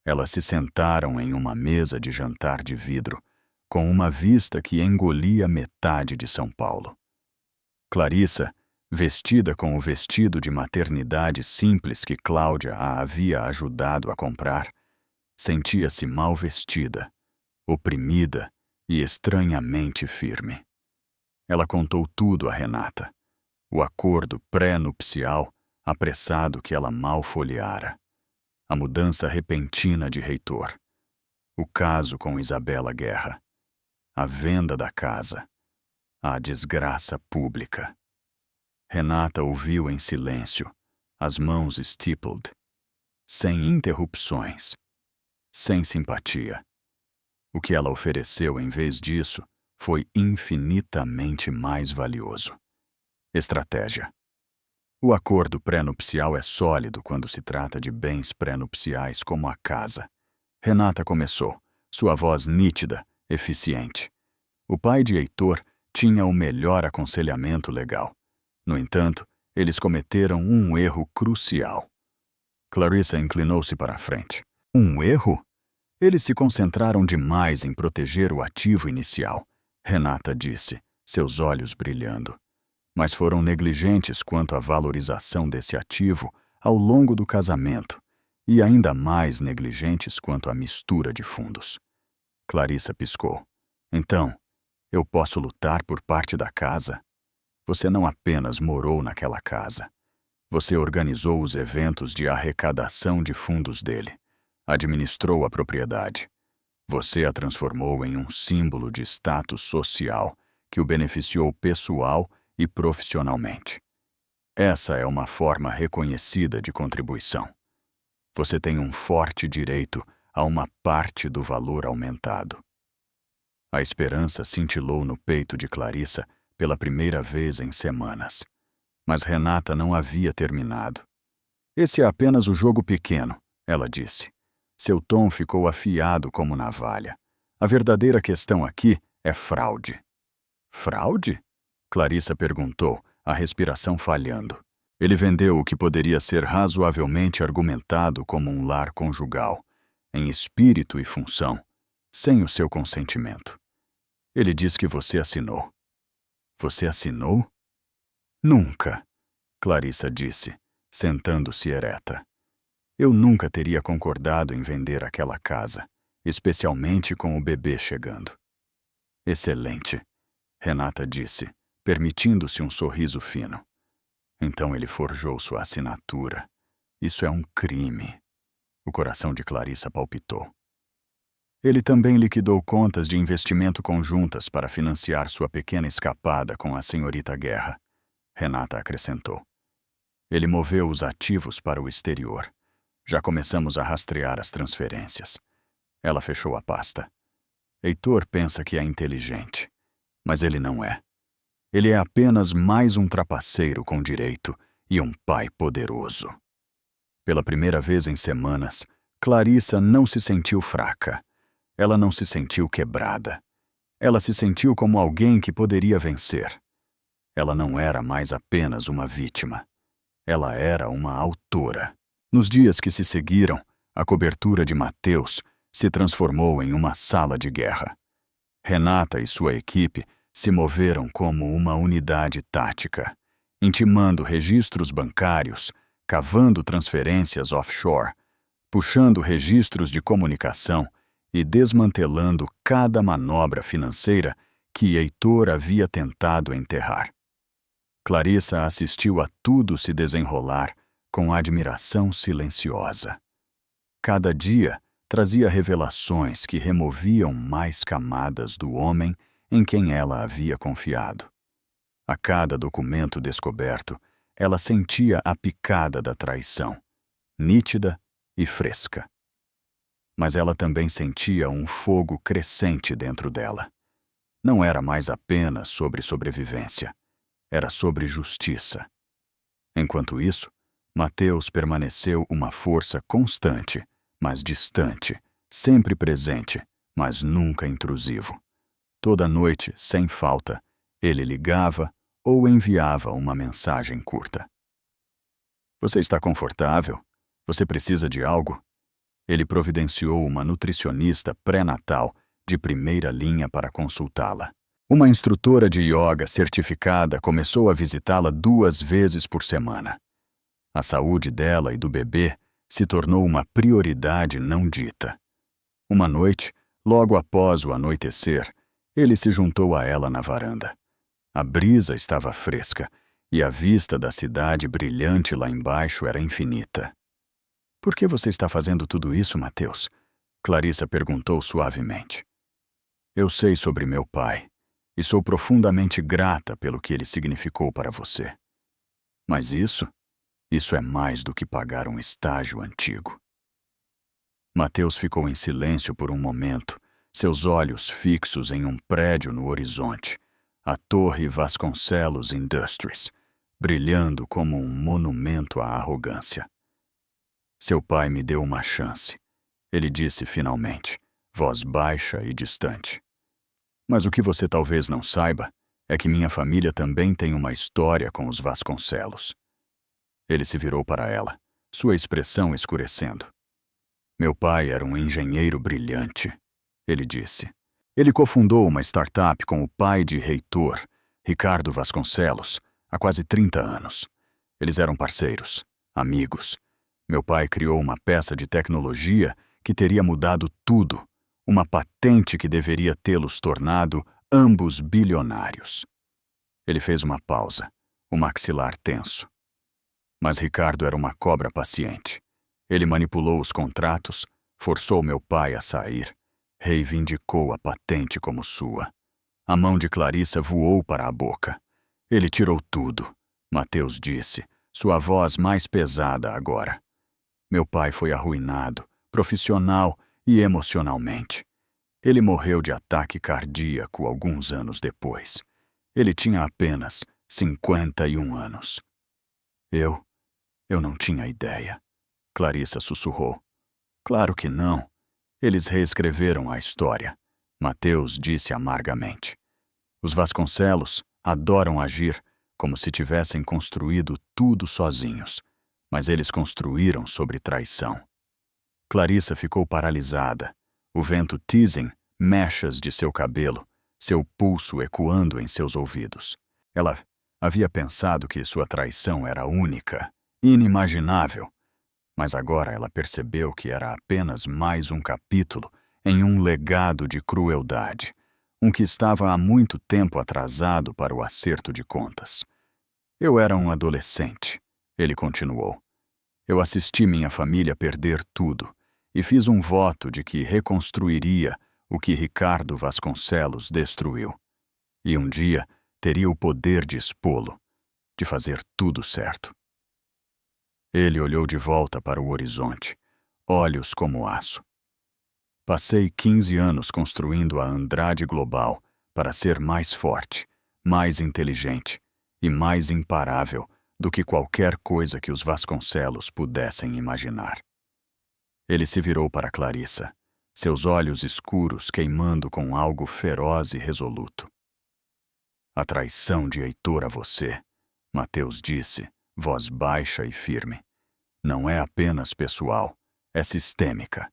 Speaker 1: Elas se sentaram em uma mesa de jantar de vidro, com uma vista que engolia metade de São Paulo. Clarissa, vestida com o vestido de maternidade simples que Cláudia a havia ajudado a comprar, sentia-se mal vestida, oprimida e estranhamente firme. Ela contou tudo a Renata. O acordo pré-nupcial, apressado que ela mal folheara. A mudança repentina de reitor. O caso com Isabela Guerra. A venda da casa. A desgraça pública. Renata ouviu em silêncio, as mãos stippled, sem interrupções, sem simpatia. O que ela ofereceu em vez disso foi infinitamente mais valioso. Estratégia. O acordo pré-nupcial é sólido quando se trata de bens pré-nupciais como a casa. Renata começou, sua voz nítida, eficiente. O pai de Heitor tinha o melhor aconselhamento legal. No entanto, eles cometeram um erro crucial. Clarissa inclinou-se para a frente. Um erro? Eles se concentraram demais em proteger o ativo inicial, Renata disse, seus olhos brilhando. Mas foram negligentes quanto à valorização desse ativo ao longo do casamento e ainda mais negligentes quanto à mistura de fundos. Clarissa piscou. Então, eu posso lutar por parte da casa? Você não apenas morou naquela casa. Você organizou os eventos de arrecadação de fundos dele. Administrou a propriedade. Você a transformou em um símbolo de status social que o beneficiou pessoal e profissionalmente. Essa é uma forma reconhecida de contribuição. Você tem um forte direito a uma parte do valor aumentado. A esperança cintilou no peito de Clarissa pela primeira vez em semanas. Mas Renata não havia terminado. Esse é apenas o jogo pequeno, ela disse. Seu tom ficou afiado como navalha. A verdadeira questão aqui é fraude. Fraude? Clarissa perguntou, a respiração falhando. Ele vendeu o que poderia ser razoavelmente argumentado como um lar conjugal, em espírito e função, sem o seu consentimento. Ele diz que você assinou. Você assinou? Nunca, Clarissa disse, sentando-se ereta. Eu nunca teria concordado em vender aquela casa, especialmente com o bebê chegando. Excelente, Renata disse, permitindo-se um sorriso fino. Então ele forjou sua assinatura. Isso é um crime. O coração de Clarissa palpitou. Ele também liquidou contas de investimento conjuntas para financiar sua pequena escapada com a senhorita Guerra, Renata acrescentou. Ele moveu os ativos para o exterior. Já começamos a rastrear as transferências. Ela fechou a pasta. Heitor pensa que é inteligente, mas ele não é. Ele é apenas mais um trapaceiro com direito e um pai poderoso. Pela primeira vez em semanas, Clarissa não se sentiu fraca. Ela não se sentiu quebrada. Ela se sentiu como alguém que poderia vencer. Ela não era mais apenas uma vítima. Ela era uma autora. Nos dias que se seguiram, a cobertura de Mateus se transformou em uma sala de guerra. Renata e sua equipe se moveram como uma unidade tática, intimando registros bancários, cavando transferências offshore, puxando registros de comunicação e desmantelando cada manobra financeira que Heitor havia tentado enterrar. Clarissa assistiu a tudo se desenrolar com admiração silenciosa. Cada dia trazia revelações que removiam mais camadas do homem em quem ela havia confiado. A cada documento descoberto, ela sentia a picada da traição, nítida e fresca. Mas ela também sentia um fogo crescente dentro dela. Não era mais apenas sobre sobrevivência, era sobre justiça. Enquanto isso, Mateus permaneceu uma força constante, mas distante, sempre presente, mas nunca intrusivo. Toda noite, sem falta, ele ligava ou enviava uma mensagem curta. Você está confortável? Você precisa de algo? Ele providenciou uma nutricionista pré-natal de primeira linha para consultá-la. Uma instrutora de yoga certificada começou a visitá-la 2 vezes por semana. A saúde dela e do bebê se tornou uma prioridade não dita. Uma noite, logo após o anoitecer, ele se juntou a ela na varanda. A brisa estava fresca e a vista da cidade brilhante lá embaixo era infinita. Por que você está fazendo tudo isso, Mateus? Clarissa perguntou suavemente. Eu sei sobre meu pai e sou profundamente grata pelo que ele significou para você. Mas isso é mais do que pagar um estágio antigo. Mateus ficou em silêncio por um momento, seus olhos fixos em um prédio no horizonte, a Torre Vasconcelos Industries, brilhando como um monumento à arrogância. Seu pai me deu uma chance, ele disse finalmente, voz baixa e distante. Mas o que você talvez não saiba é que minha família também tem uma história com os Vasconcelos. Ele se virou para ela, sua expressão escurecendo. Meu pai era um engenheiro brilhante, ele disse. Ele cofundou uma startup com o pai de Heitor, Ricardo Vasconcelos, há quase 30 anos. Eles eram parceiros, amigos. Meu pai criou uma peça de tecnologia que teria mudado tudo, uma patente que deveria tê-los tornado ambos bilionários. Ele fez uma pausa, o maxilar tenso. Mas Ricardo era uma cobra paciente. Ele manipulou os contratos, forçou meu pai a sair, reivindicou a patente como sua. A mão de Clarissa voou para a boca. Ele tirou tudo, Mateus disse, sua voz mais pesada agora. Meu pai foi arruinado, profissional e emocionalmente. Ele morreu de ataque cardíaco alguns anos depois. Ele tinha apenas 51 anos. Eu não tinha ideia. Clarissa sussurrou. Claro que não. Eles reescreveram a história. Mateus disse amargamente. Os Vasconcelos adoram agir como se tivessem construído tudo sozinhos, mas eles construíram sobre traição. Clarissa ficou paralisada, o vento teasing mechas de seu cabelo, seu pulso ecoando em seus ouvidos. Ela havia pensado que sua traição era única, inimaginável, mas agora ela percebeu que era apenas mais um capítulo em um legado de crueldade, um que estava há muito tempo atrasado para o acerto de contas. Eu era um adolescente, ele continuou. Eu assisti minha família perder tudo e fiz um voto de que reconstruiria o que Ricardo Vasconcelos destruiu. E um dia teria o poder de expô-lo, de fazer tudo certo. Ele olhou de volta para o horizonte, olhos como aço. Passei 15 anos construindo a Andrade Global para ser mais forte, mais inteligente e mais imparável do que qualquer coisa que os Vasconcelos pudessem imaginar. Ele se virou para Clarissa, seus olhos escuros queimando com algo feroz e resoluto. A traição de Heitor a você, Mateus disse, voz baixa e firme. Não é apenas pessoal, é sistêmica.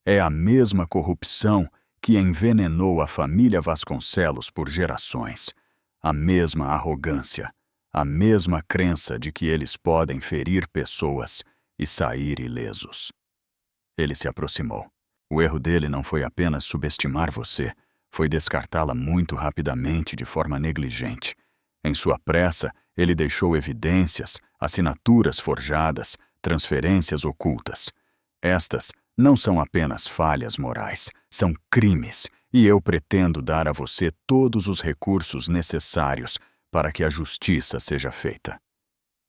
Speaker 1: É a mesma corrupção que envenenou a família Vasconcelos por gerações. A mesma arrogância, a mesma crença de que eles podem ferir pessoas e sair ilesos. Ele se aproximou. O erro dele não foi apenas subestimar você, foi descartá-la muito rapidamente de forma negligente. Em sua pressa, ele deixou evidências, assinaturas forjadas, transferências ocultas. Estas não são apenas falhas morais, são crimes, e eu pretendo dar a você todos os recursos necessários para que a justiça seja feita.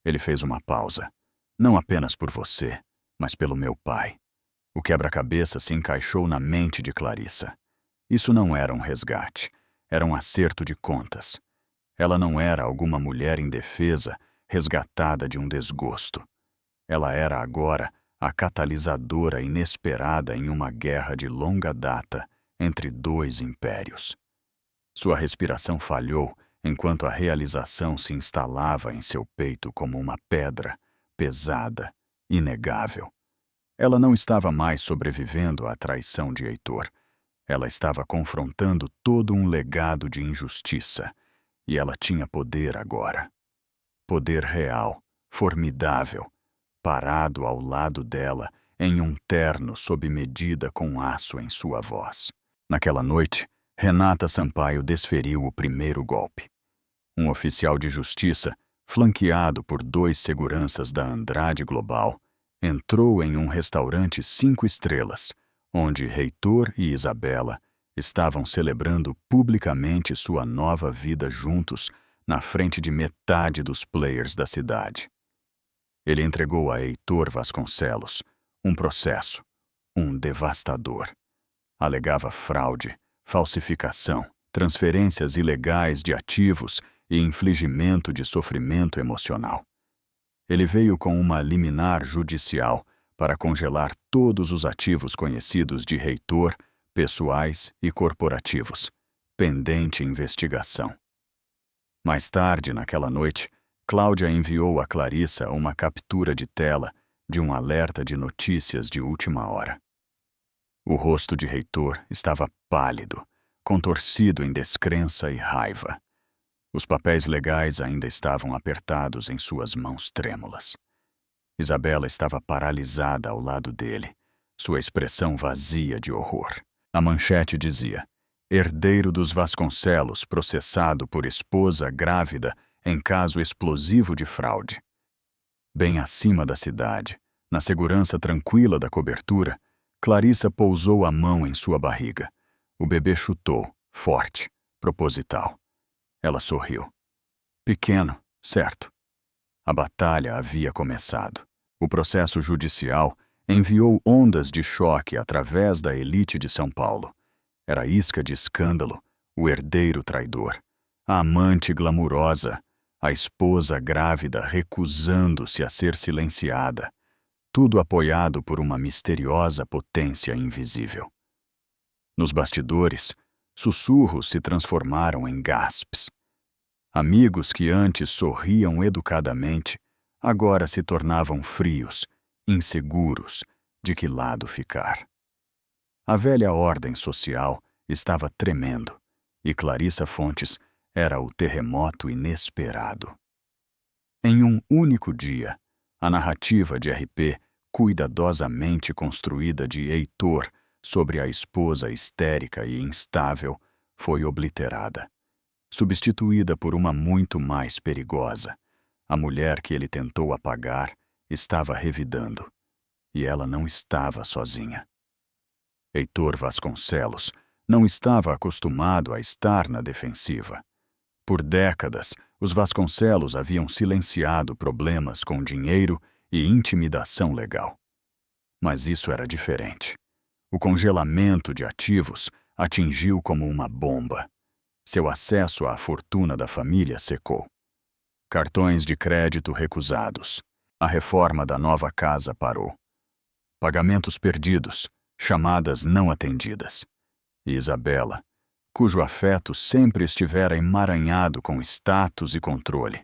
Speaker 1: Ele fez uma pausa, não apenas por você, mas pelo meu pai. O quebra-cabeça se encaixou na mente de Clarissa. Isso não era um resgate, era um acerto de contas. Ela não era alguma mulher indefesa, resgatada de um desgosto. Ela era agora a catalisadora inesperada em uma guerra de longa data entre dois impérios. Sua respiração falhou enquanto a realização se instalava em seu peito como uma pedra, pesada, inegável. Ela não estava mais sobrevivendo à traição de Heitor. Ela estava confrontando todo um legado de injustiça, e ela tinha poder agora. Poder real, formidável, parado ao lado dela em um terno sob medida com aço em sua voz. Naquela noite, Renata Sampaio desferiu o primeiro golpe. Um oficial de justiça, flanqueado por 2 seguranças da Andrade Global, entrou em um restaurante 5 estrelas, onde Heitor e Isabela estavam celebrando publicamente sua nova vida juntos na frente de metade dos players da cidade. Ele entregou a Heitor Vasconcelos um processo, um devastador. Alegava fraude, falsificação, transferências ilegais de ativos e infligimento de sofrimento emocional. Ele veio com uma liminar judicial para congelar todos os ativos conhecidos de Heitor, pessoais e corporativos, pendente investigação. Mais tarde, naquela noite, Cláudia enviou a Clarissa uma captura de tela de um alerta de notícias de última hora. O rosto de Heitor estava pálido, contorcido em descrença e raiva. Os papéis legais ainda estavam apertados em suas mãos trêmulas. Isabela estava paralisada ao lado dele, sua expressão vazia de horror. A manchete dizia: herdeiro dos Vasconcelos processado por esposa grávida em caso explosivo de fraude. Bem acima da cidade, na segurança tranquila da cobertura, Clarissa pousou a mão em sua barriga. O bebê chutou, forte, proposital. Ela sorriu. Pequeno, certo. A batalha havia começado. O processo judicial enviou ondas de choque através da elite de São Paulo. Era isca de escândalo, o herdeiro traidor, a amante glamurosa, a esposa grávida recusando-se a ser silenciada, tudo apoiado por uma misteriosa potência invisível. Nos bastidores, sussurros se transformaram em gaspes. Amigos que antes sorriam educadamente, agora se tornavam frios, inseguros de que lado ficar. A velha ordem social estava tremendo, e Clarissa Fontes era o terremoto inesperado. Em um único dia, a narrativa de RP, cuidadosamente construída de Heitor sobre a esposa histérica e instável, foi obliterada, substituída por uma muito mais perigosa. A mulher que ele tentou apagar estava revidando, e ela não estava sozinha. Heitor Vasconcelos não estava acostumado a estar na defensiva. Por décadas, os Vasconcelos haviam silenciado problemas com dinheiro e intimidação legal. Mas isso era diferente. O congelamento de ativos atingiu como uma bomba. Seu acesso à fortuna da família secou. Cartões de crédito recusados. A reforma da nova casa parou. Pagamentos perdidos, chamadas não atendidas. E Isabela, cujo afeto sempre estivera emaranhado com status e controle,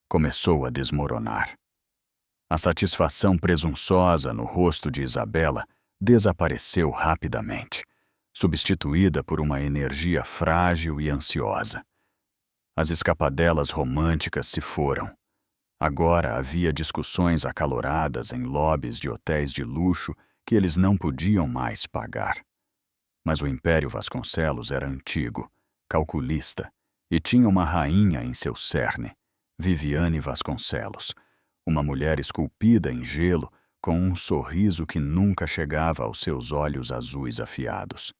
Speaker 1: começou a desmoronar. A satisfação presunçosa no rosto de Isabela desapareceu rapidamente, substituída por uma energia frágil e ansiosa. As escapadelas românticas se foram. Agora havia discussões acaloradas em lobbies de hotéis de luxo que eles não podiam mais pagar. Mas o Império Vasconcelos era antigo, calculista, e tinha uma rainha em seu cerne, Viviane Vasconcelos, uma mulher esculpida em gelo com um sorriso que nunca chegava aos seus olhos azuis afiados.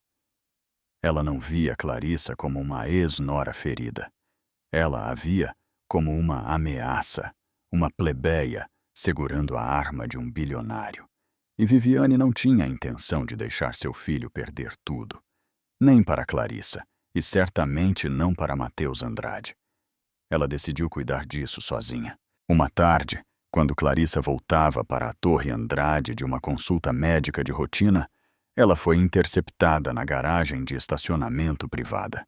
Speaker 1: Ela não via Clarissa como uma ex-nora ferida. Ela a via como uma ameaça, uma plebeia segurando a arma de um bilionário. E Viviane não tinha a intenção de deixar seu filho perder tudo. Nem para Clarissa, e certamente não para Matheus Andrade. Ela decidiu cuidar disso sozinha. Uma tarde, quando Clarissa voltava para a Torre Andrade de uma consulta médica de rotina, ela foi interceptada na garagem de estacionamento privada.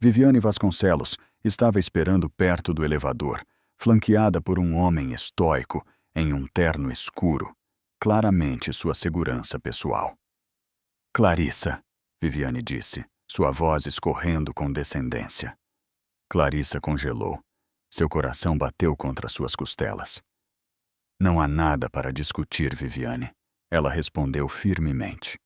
Speaker 1: Viviane Vasconcelos estava esperando perto do elevador, flanqueada por um homem estoico em um terno escuro, claramente sua segurança pessoal. Clarissa, Viviane disse, sua voz escorrendo com descendência. Clarissa congelou. Seu coração bateu contra suas costelas. Não há nada para discutir, Viviane, ela respondeu firmemente.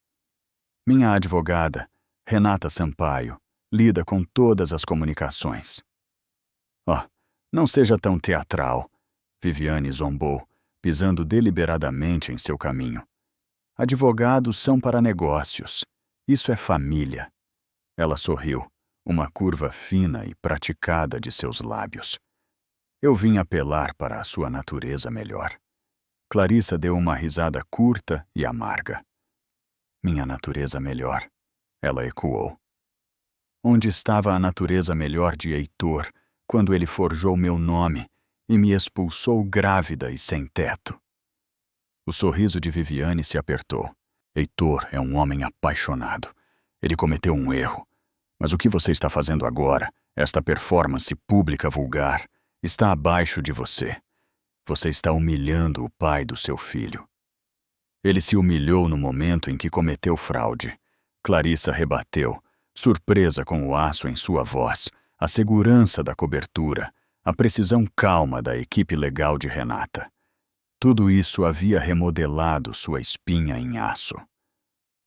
Speaker 1: Minha advogada, Renata Sampaio, lida com todas as comunicações. Oh, não seja tão teatral, Viviane zombou, pisando deliberadamente em seu caminho. Advogados são para negócios. Isso é família. Ela sorriu, uma curva fina e praticada de seus lábios. Eu vim apelar para a sua natureza melhor. Clarissa deu uma risada curta e amarga. Minha natureza melhor, ela ecoou. Onde estava a natureza melhor de Heitor quando ele forjou meu nome e me expulsou grávida e sem teto? O sorriso de Viviane se apertou. Heitor é um homem apaixonado. Ele cometeu um erro. Mas o que você está fazendo agora, esta performance pública vulgar, está abaixo de você. Você está humilhando o pai do seu filho. Ele se humilhou no momento em que cometeu fraude. Clarissa rebateu, surpresa com o aço em sua voz, a segurança da cobertura, a precisão calma da equipe legal de Renata. Tudo isso havia remodelado sua espinha em aço.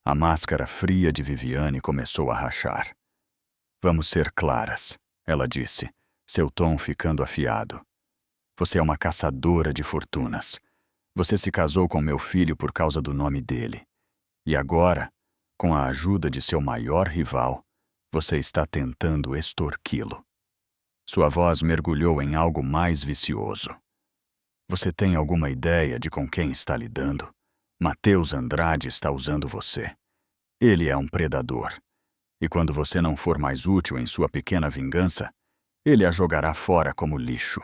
Speaker 1: A máscara fria de Viviane começou a rachar. Vamos ser claras, ela disse, seu tom ficando afiado. Você é uma caçadora de fortunas. Você se casou com meu filho por causa do nome dele. E agora, com a ajuda de seu maior rival, você está tentando extorquí-lo. Sua voz mergulhou em algo mais vicioso. Você tem alguma ideia de com quem está lidando? Matheus Andrade está usando você. Ele é um predador. E quando você não for mais útil em sua pequena vingança, ele a jogará fora como lixo.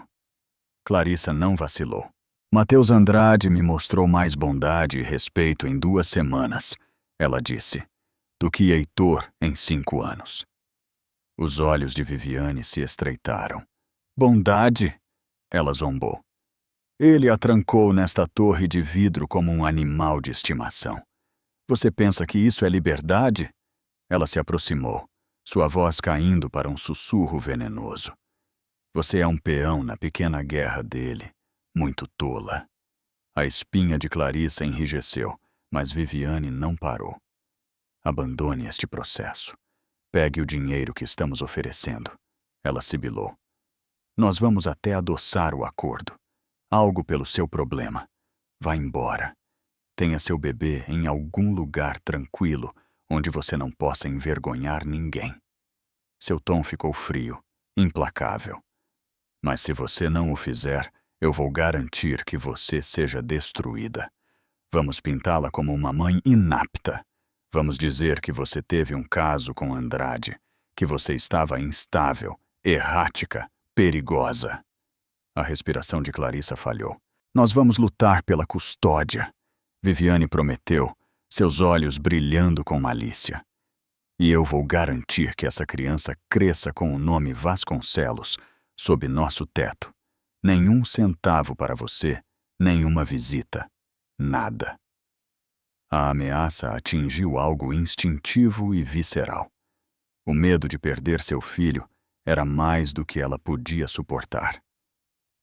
Speaker 1: Clarissa não vacilou. Matheus Andrade me mostrou mais bondade e respeito em 2 semanas, ela disse, do que Heitor em 5 anos. Os olhos de Viviane se estreitaram. Bondade? Ela zombou. Ele a trancou nesta torre de vidro como um animal de estimação. Você pensa que isso é liberdade? Ela se aproximou, sua voz caindo para um sussurro venenoso. Você é um peão na pequena guerra dele, muito tola. A espinha de Clarissa enrijeceu, mas Viviane não parou. Abandone este processo. Pegue o dinheiro que estamos oferecendo. Ela sibilou. Nós vamos até adoçar o acordo. Algo pelo seu problema. Vá embora. Tenha seu bebê em algum lugar tranquilo, onde você não possa envergonhar ninguém. Seu tom ficou frio, implacável. Mas se você não o fizer, eu vou garantir que você seja destruída. Vamos pintá-la como uma mãe inapta. Vamos dizer que você teve um caso com Andrade, que você estava instável, errática, perigosa. A respiração de Clarissa falhou. Nós vamos lutar pela custódia. Viviane prometeu, seus olhos brilhando com malícia. E eu vou garantir que essa criança cresça com o nome Vasconcelos sob nosso teto. nenhum centavo para você, nenhuma visita. Nada. A ameaça atingiu algo instintivo e visceral. O medo de perder seu filho era mais do que ela podia suportar.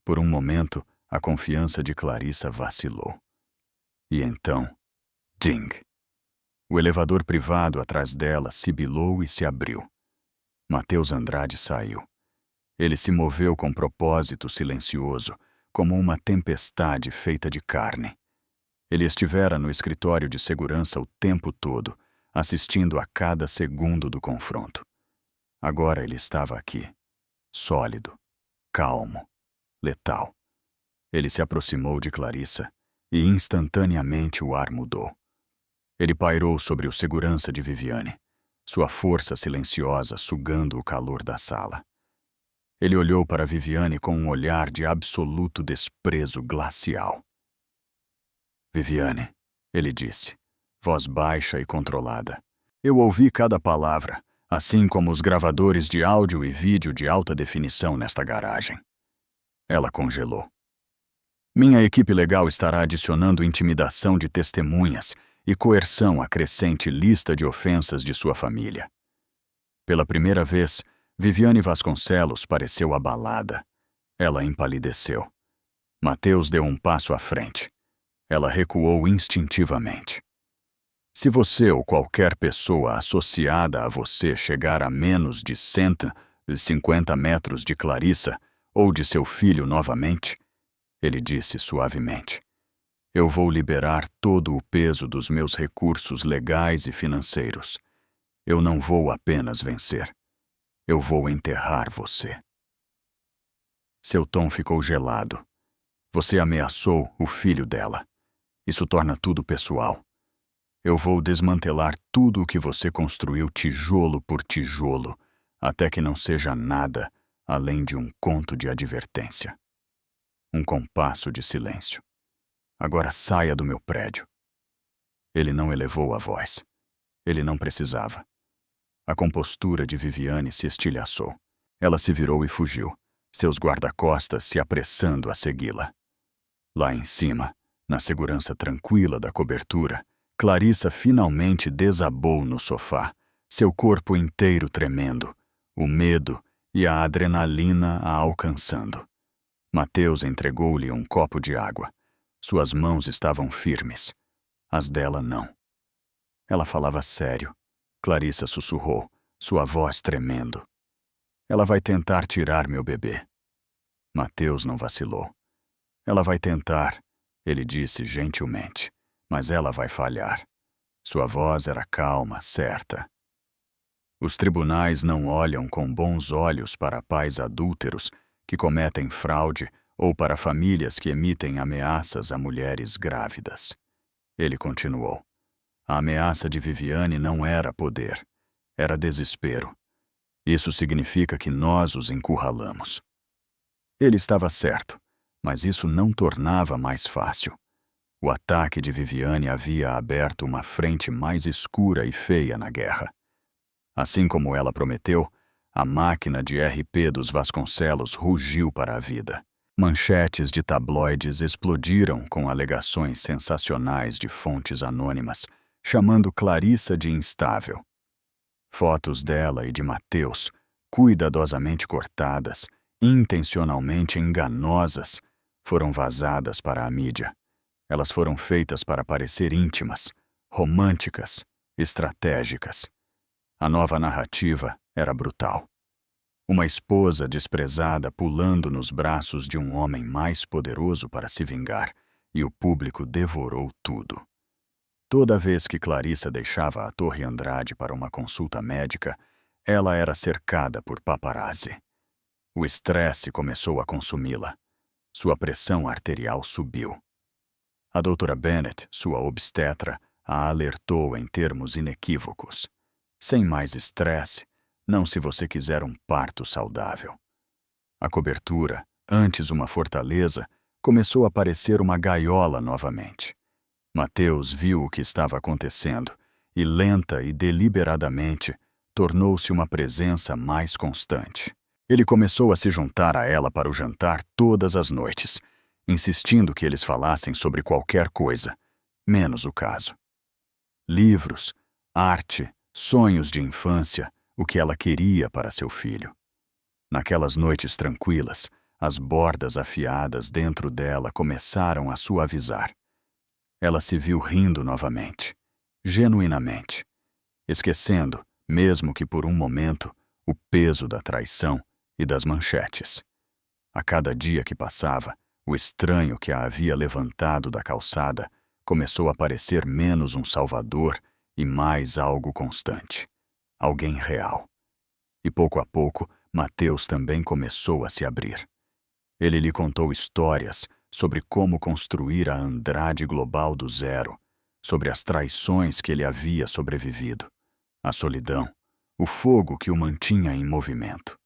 Speaker 1: Por um momento, a confiança de Clarissa vacilou. E então, ding! O elevador privado atrás dela sibilou e se abriu. Matheus Andrade saiu. Ele se moveu com propósito silencioso, como uma tempestade feita de carne. Ele estivera no escritório de segurança o tempo todo, assistindo a cada segundo do confronto. Agora ele estava aqui, sólido, calmo, letal. Ele se aproximou de Clarissa e instantaneamente o ar mudou. Ele pairou sobre o segurança de Viviane, sua força silenciosa sugando o calor da sala. Ele olhou para Viviane com um olhar de absoluto desprezo glacial. Viviane, ele disse, voz baixa e controlada. Eu ouvi cada palavra, assim como os gravadores de áudio e vídeo de alta definição nesta garagem. Ela congelou. Minha equipe legal estará adicionando intimidação de testemunhas e coerção à crescente lista de ofensas de sua família. Pela primeira vez, Viviane Vasconcelos pareceu abalada. Ela empalideceu. Matheus deu um passo à frente. Ela recuou instintivamente. Se você ou qualquer pessoa associada a você chegar a menos de 150 metros de Clarissa ou de seu filho novamente, ele disse suavemente, eu vou liberar todo o peso dos meus recursos legais e financeiros. Eu não vou apenas vencer. Eu vou enterrar você. Seu tom ficou gelado. Você ameaçou o filho dela. Isso torna tudo pessoal. Eu vou desmantelar tudo o que você construiu tijolo por tijolo, até que não seja nada além de um conto de advertência. Um compasso de silêncio. Agora saia do meu prédio. Ele não elevou a voz. Ele não precisava. A compostura de Viviane se estilhaçou. Ela se virou e fugiu, seus guarda-costas se apressando a segui-la. Lá em cima, na segurança tranquila da cobertura, Clarissa finalmente desabou no sofá, seu corpo inteiro tremendo, o medo e a adrenalina a alcançando. Matheus entregou-lhe um copo de água. Suas mãos estavam firmes. As dela não. Ela falava sério. Clarissa sussurrou, sua voz tremendo. Ela vai tentar tirar meu bebê. Matheus não vacilou. Ela vai tentar, ele disse gentilmente, mas ela vai falhar. Sua voz era calma, certa. Os tribunais não olham com bons olhos para pais adúlteros que cometem fraude ou para famílias que emitem ameaças a mulheres grávidas. Ele continuou. A ameaça de Viviane não era poder, era desespero. Isso significa que nós os encurralamos. Ele estava certo, mas isso não tornava mais fácil. O ataque de Viviane havia aberto uma frente mais escura e feia na guerra. Assim como ela prometeu, a máquina de RP dos Vasconcelos rugiu para a vida. Manchetes de tabloides explodiram com alegações sensacionais de fontes anônimas, chamando Clarissa de instável. Fotos dela e de Matheus, cuidadosamente cortadas, intencionalmente enganosas, foram vazadas para a mídia. Elas foram feitas para parecer íntimas, românticas, estratégicas. A nova narrativa era brutal. Uma esposa desprezada pulando nos braços de um homem mais poderoso para se vingar, e o público devorou tudo. Toda vez que Clarissa deixava a Torre Andrade para uma consulta médica, ela era cercada por paparazzi. O estresse começou a consumi-la. Sua pressão arterial subiu. A doutora Bennett, sua obstetra, a alertou em termos inequívocos. Sem mais estresse, não se você quiser um parto saudável. A cobertura, antes uma fortaleza, começou a parecer uma gaiola novamente. Matheus viu o que estava acontecendo e, lenta e deliberadamente, tornou-se uma presença mais constante. Ele começou a se juntar a ela para o jantar todas as noites, insistindo que eles falassem sobre qualquer coisa, menos o caso. Livros, arte, sonhos de infância, o que ela queria para seu filho. Naquelas noites tranquilas, as bordas afiadas dentro dela começaram a suavizar. Ela se viu rindo novamente, genuinamente, esquecendo, mesmo que por um momento, o peso da traição e das manchetes. A cada dia que passava, o estranho que a havia levantado da calçada começou a parecer menos um salvador e mais algo constante, alguém real. E pouco a pouco, Mateus também começou a se abrir. Ele lhe contou histórias sobre como construir a Andrade Global do zero, sobre as traições que ele havia sobrevivido, a solidão, o fogo que o mantinha em movimento.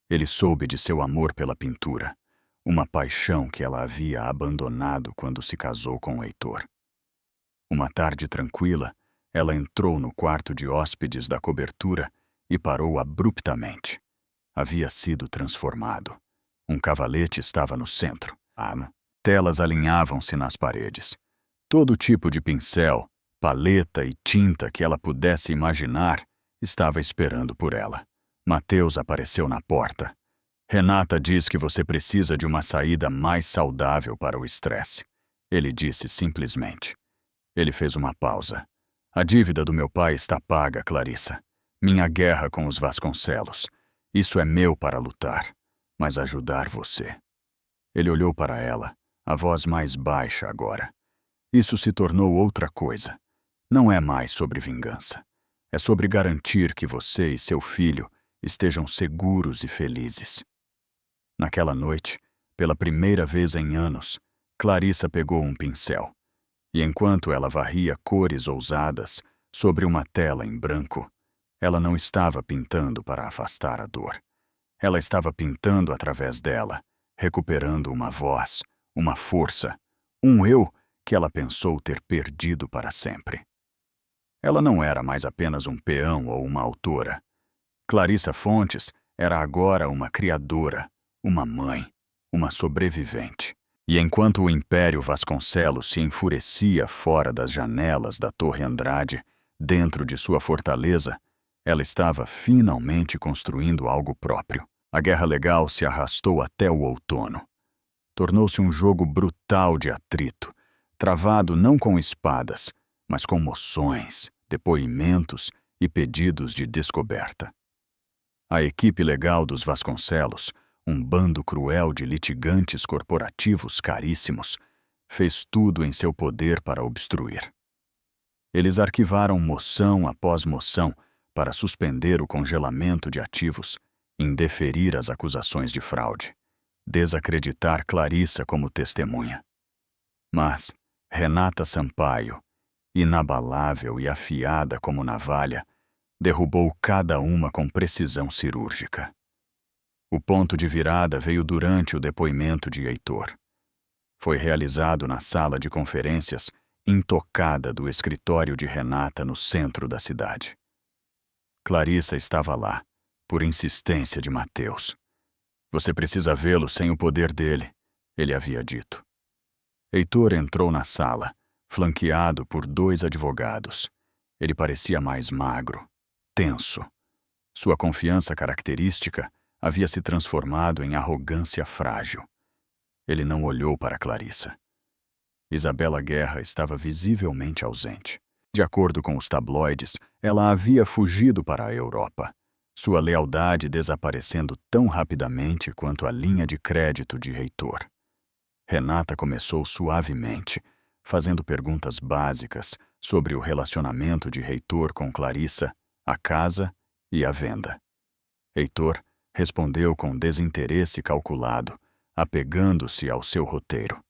Speaker 1: Ele soube de seu amor pela pintura, uma paixão que ela havia abandonado quando se casou com o Heitor. Uma tarde tranquila, ela entrou no quarto de hóspedes da cobertura e parou abruptamente. Havia sido transformado. Um cavalete estava no centro. Telas alinhavam-se nas paredes. Todo tipo de pincel, paleta e tinta que ela pudesse imaginar estava esperando por ela. Mateus apareceu na porta. Renata diz que você precisa de uma saída mais saudável para o estresse. Ele disse simplesmente. Ele fez uma pausa. A dívida do meu pai está paga, Clarissa. Minha guerra com os Vasconcelos. Isso é meu para lutar, mas ajudar você. Ele olhou para ela, a voz mais baixa agora. Isso se tornou outra coisa. Não é mais sobre vingança. É sobre garantir que você e seu filho estejam seguros e felizes. Naquela noite, pela primeira vez em anos, Clarissa pegou um pincel. E enquanto ela varria cores ousadas sobre uma tela em branco, ela não estava pintando para afastar a dor. Ela estava pintando através dela, recuperando uma voz, uma força, um eu que ela pensou ter perdido para sempre. Ela não era mais apenas um peão ou uma autora. Clarissa Fontes era agora uma criadora, uma mãe, uma sobrevivente. E enquanto o Império Vasconcelos se enfurecia fora das janelas da Torre Andrade, dentro de sua fortaleza, ela estava finalmente construindo algo próprio. A guerra legal se arrastou até o outono. Tornou-se um jogo brutal de atrito, travado não com espadas, mas com moções, depoimentos e pedidos de descoberta. A equipe legal dos Vasconcelos, um bando cruel de litigantes corporativos caríssimos, fez tudo em seu poder para obstruir. Eles arquivaram moção após moção para suspender o congelamento de ativos, indeferir as acusações de fraude, desacreditar Clarissa como testemunha. Mas Renata Sampaio, inabalável e afiada como navalha, derrubou cada uma com precisão cirúrgica. O ponto de virada veio durante o depoimento de Heitor. Foi realizado na sala de conferências intocada do escritório de Renata no centro da cidade. Clarissa estava lá, por insistência de Mateus. Você precisa vê-lo sem o poder dele, ele havia dito. Heitor entrou na sala, flanqueado por 2 advogados. Ele parecia mais magro, tenso. Sua confiança característica havia se transformado em arrogância frágil. Ele não olhou para Clarissa. Isabela Guerra estava visivelmente ausente. De acordo com os tabloides, ela havia fugido para a Europa, sua lealdade desaparecendo tão rapidamente quanto a linha de crédito de Heitor. Renata começou suavemente, fazendo perguntas básicas sobre o relacionamento de Heitor com Clarissa, a casa e a venda. Heitor respondeu com desinteresse calculado, apegando-se ao seu roteiro.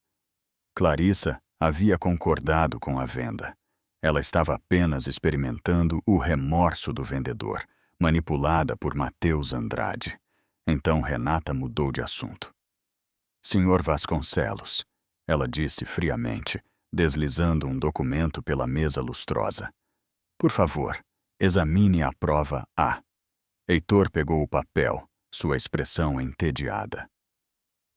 Speaker 1: Clarissa havia concordado com a venda. Ela estava apenas experimentando o remorso do vendedor, manipulada por Mateus Andrade. Então Renata mudou de assunto. Senhor Vasconcelos, ela disse friamente, deslizando um documento pela mesa lustrosa. Por favor, examine a prova A. Heitor pegou o papel, sua expressão entediada.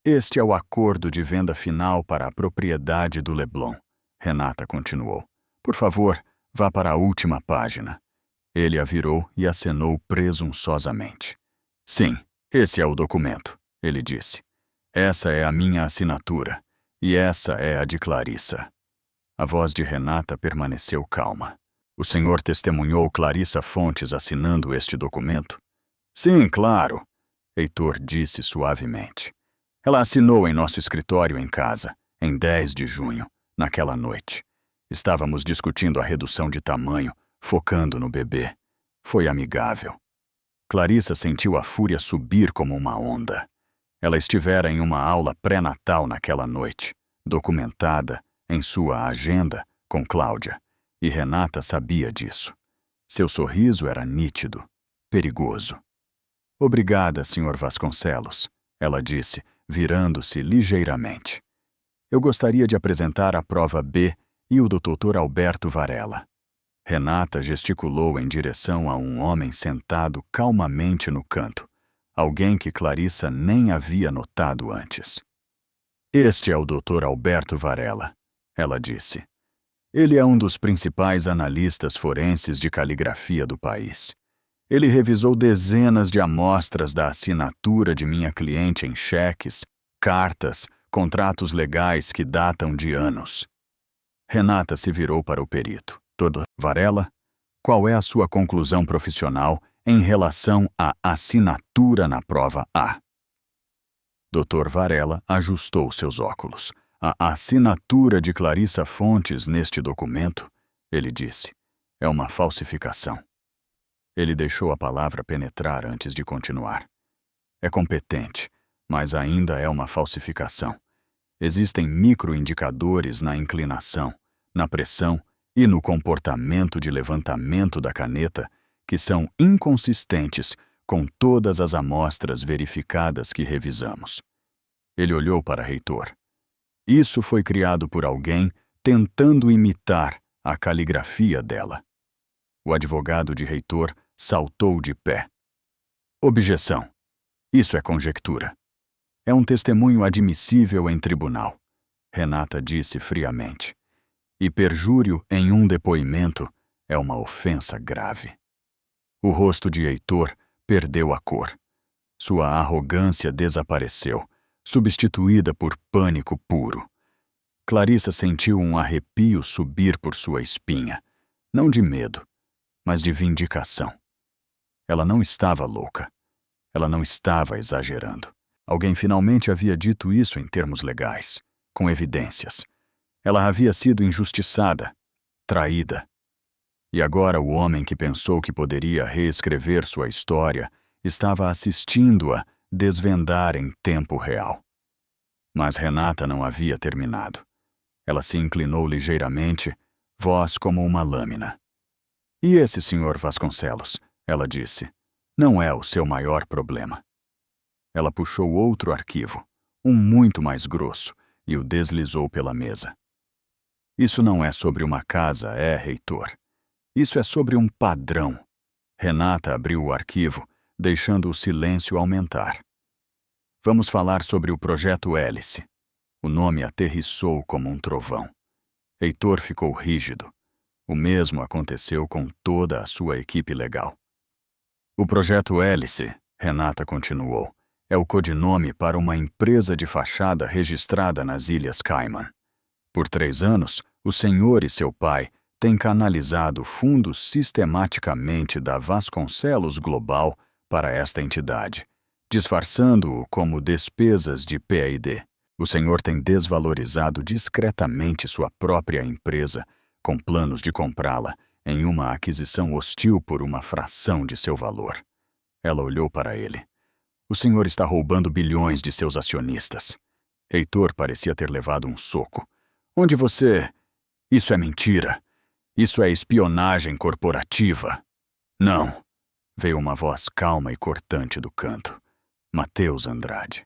Speaker 1: Este é o acordo de venda final para a propriedade do Leblon, Renata continuou. Por favor, vá para a última página. Ele a virou e acenou presunçosamente. Sim, esse é o documento, ele disse. Essa é a minha assinatura, e essa é a de Clarissa. A voz de Renata permaneceu calma. O senhor testemunhou Clarissa Fontes assinando este documento? Sim, claro, Heitor disse suavemente. Ela assinou em nosso escritório em casa, em 10 de junho, naquela noite. Estávamos discutindo a redução de tamanho, focando no bebê. Foi amigável. Clarissa sentiu a fúria subir como uma onda. Ela estivera em uma aula pré-natal naquela noite, documentada em sua agenda com Cláudia, e Renata sabia disso. Seu sorriso era nítido, perigoso. Obrigada, Sr. Vasconcelos, ela disse, virando-se ligeiramente. Eu gostaria de apresentar a prova B e o do Dr. Alberto Varela. Renata gesticulou em direção a um homem sentado calmamente no canto, alguém que Clarissa nem havia notado antes. Este é o Dr. Alberto Varela, ela disse. Ele é um dos principais analistas forenses de caligrafia do país. Ele revisou dezenas de amostras da assinatura de minha cliente em cheques, cartas, contratos legais que datam de anos. Renata se virou para o perito. Dr. Varela, qual é a sua conclusão profissional em relação à assinatura na prova A? Dr. Varela ajustou seus óculos. A assinatura de Clarissa Fontes neste documento, ele disse, é uma falsificação. Ele deixou a palavra penetrar antes de continuar. É competente, mas ainda é uma falsificação. Existem microindicadores na inclinação, na pressão e no comportamento de levantamento da caneta que são inconsistentes com todas as amostras verificadas que revisamos. Ele olhou para Heitor. Isso foi criado por alguém tentando imitar a caligrafia dela. O advogado de Heitor saltou de pé. Objeção. Isso é conjectura. É um testemunho admissível em tribunal, Renata disse friamente. E perjúrio em um depoimento é uma ofensa grave. O rosto de Heitor perdeu a cor. Sua arrogância desapareceu, substituída por pânico puro. Clarissa sentiu um arrepio subir por sua espinha, não de medo, mas de vindicação. Ela não estava louca. Ela não estava exagerando. Alguém finalmente havia dito isso em termos legais, com evidências. Ela havia sido injustiçada, traída. E agora o homem que pensou que poderia reescrever sua história estava assistindo-a desvendar em tempo real. Mas Renata não havia terminado. Ela se inclinou ligeiramente, voz como uma lâmina. E esse Sr. Vasconcelos, ela disse, não é o seu maior problema. Ela puxou outro arquivo, um muito mais grosso, e o deslizou pela mesa. Isso não é sobre uma casa, Heitor. Isso é sobre um padrão. Renata abriu o arquivo, deixando o silêncio aumentar. Vamos falar sobre o Projeto Hélice. O nome aterrissou como um trovão. Heitor ficou rígido. O mesmo aconteceu com toda a sua equipe legal. O Projeto Hélice, Renata continuou, é o codinome para uma empresa de fachada registrada nas Ilhas Cayman. Por 3 anos, o senhor e seu pai têm canalizado fundos sistematicamente da Vasconcelos Global para esta entidade, disfarçando-o como despesas de PAD. O senhor tem desvalorizado discretamente sua própria empresa, com planos de comprá-la em uma aquisição hostil por uma fração de seu valor. Ela olhou para ele. O senhor está roubando bilhões de seus acionistas. Heitor parecia ter levado um soco. Onde você... Isso é mentira. Isso é espionagem corporativa. Não. Veio uma voz calma e cortante do canto. Mateus Andrade.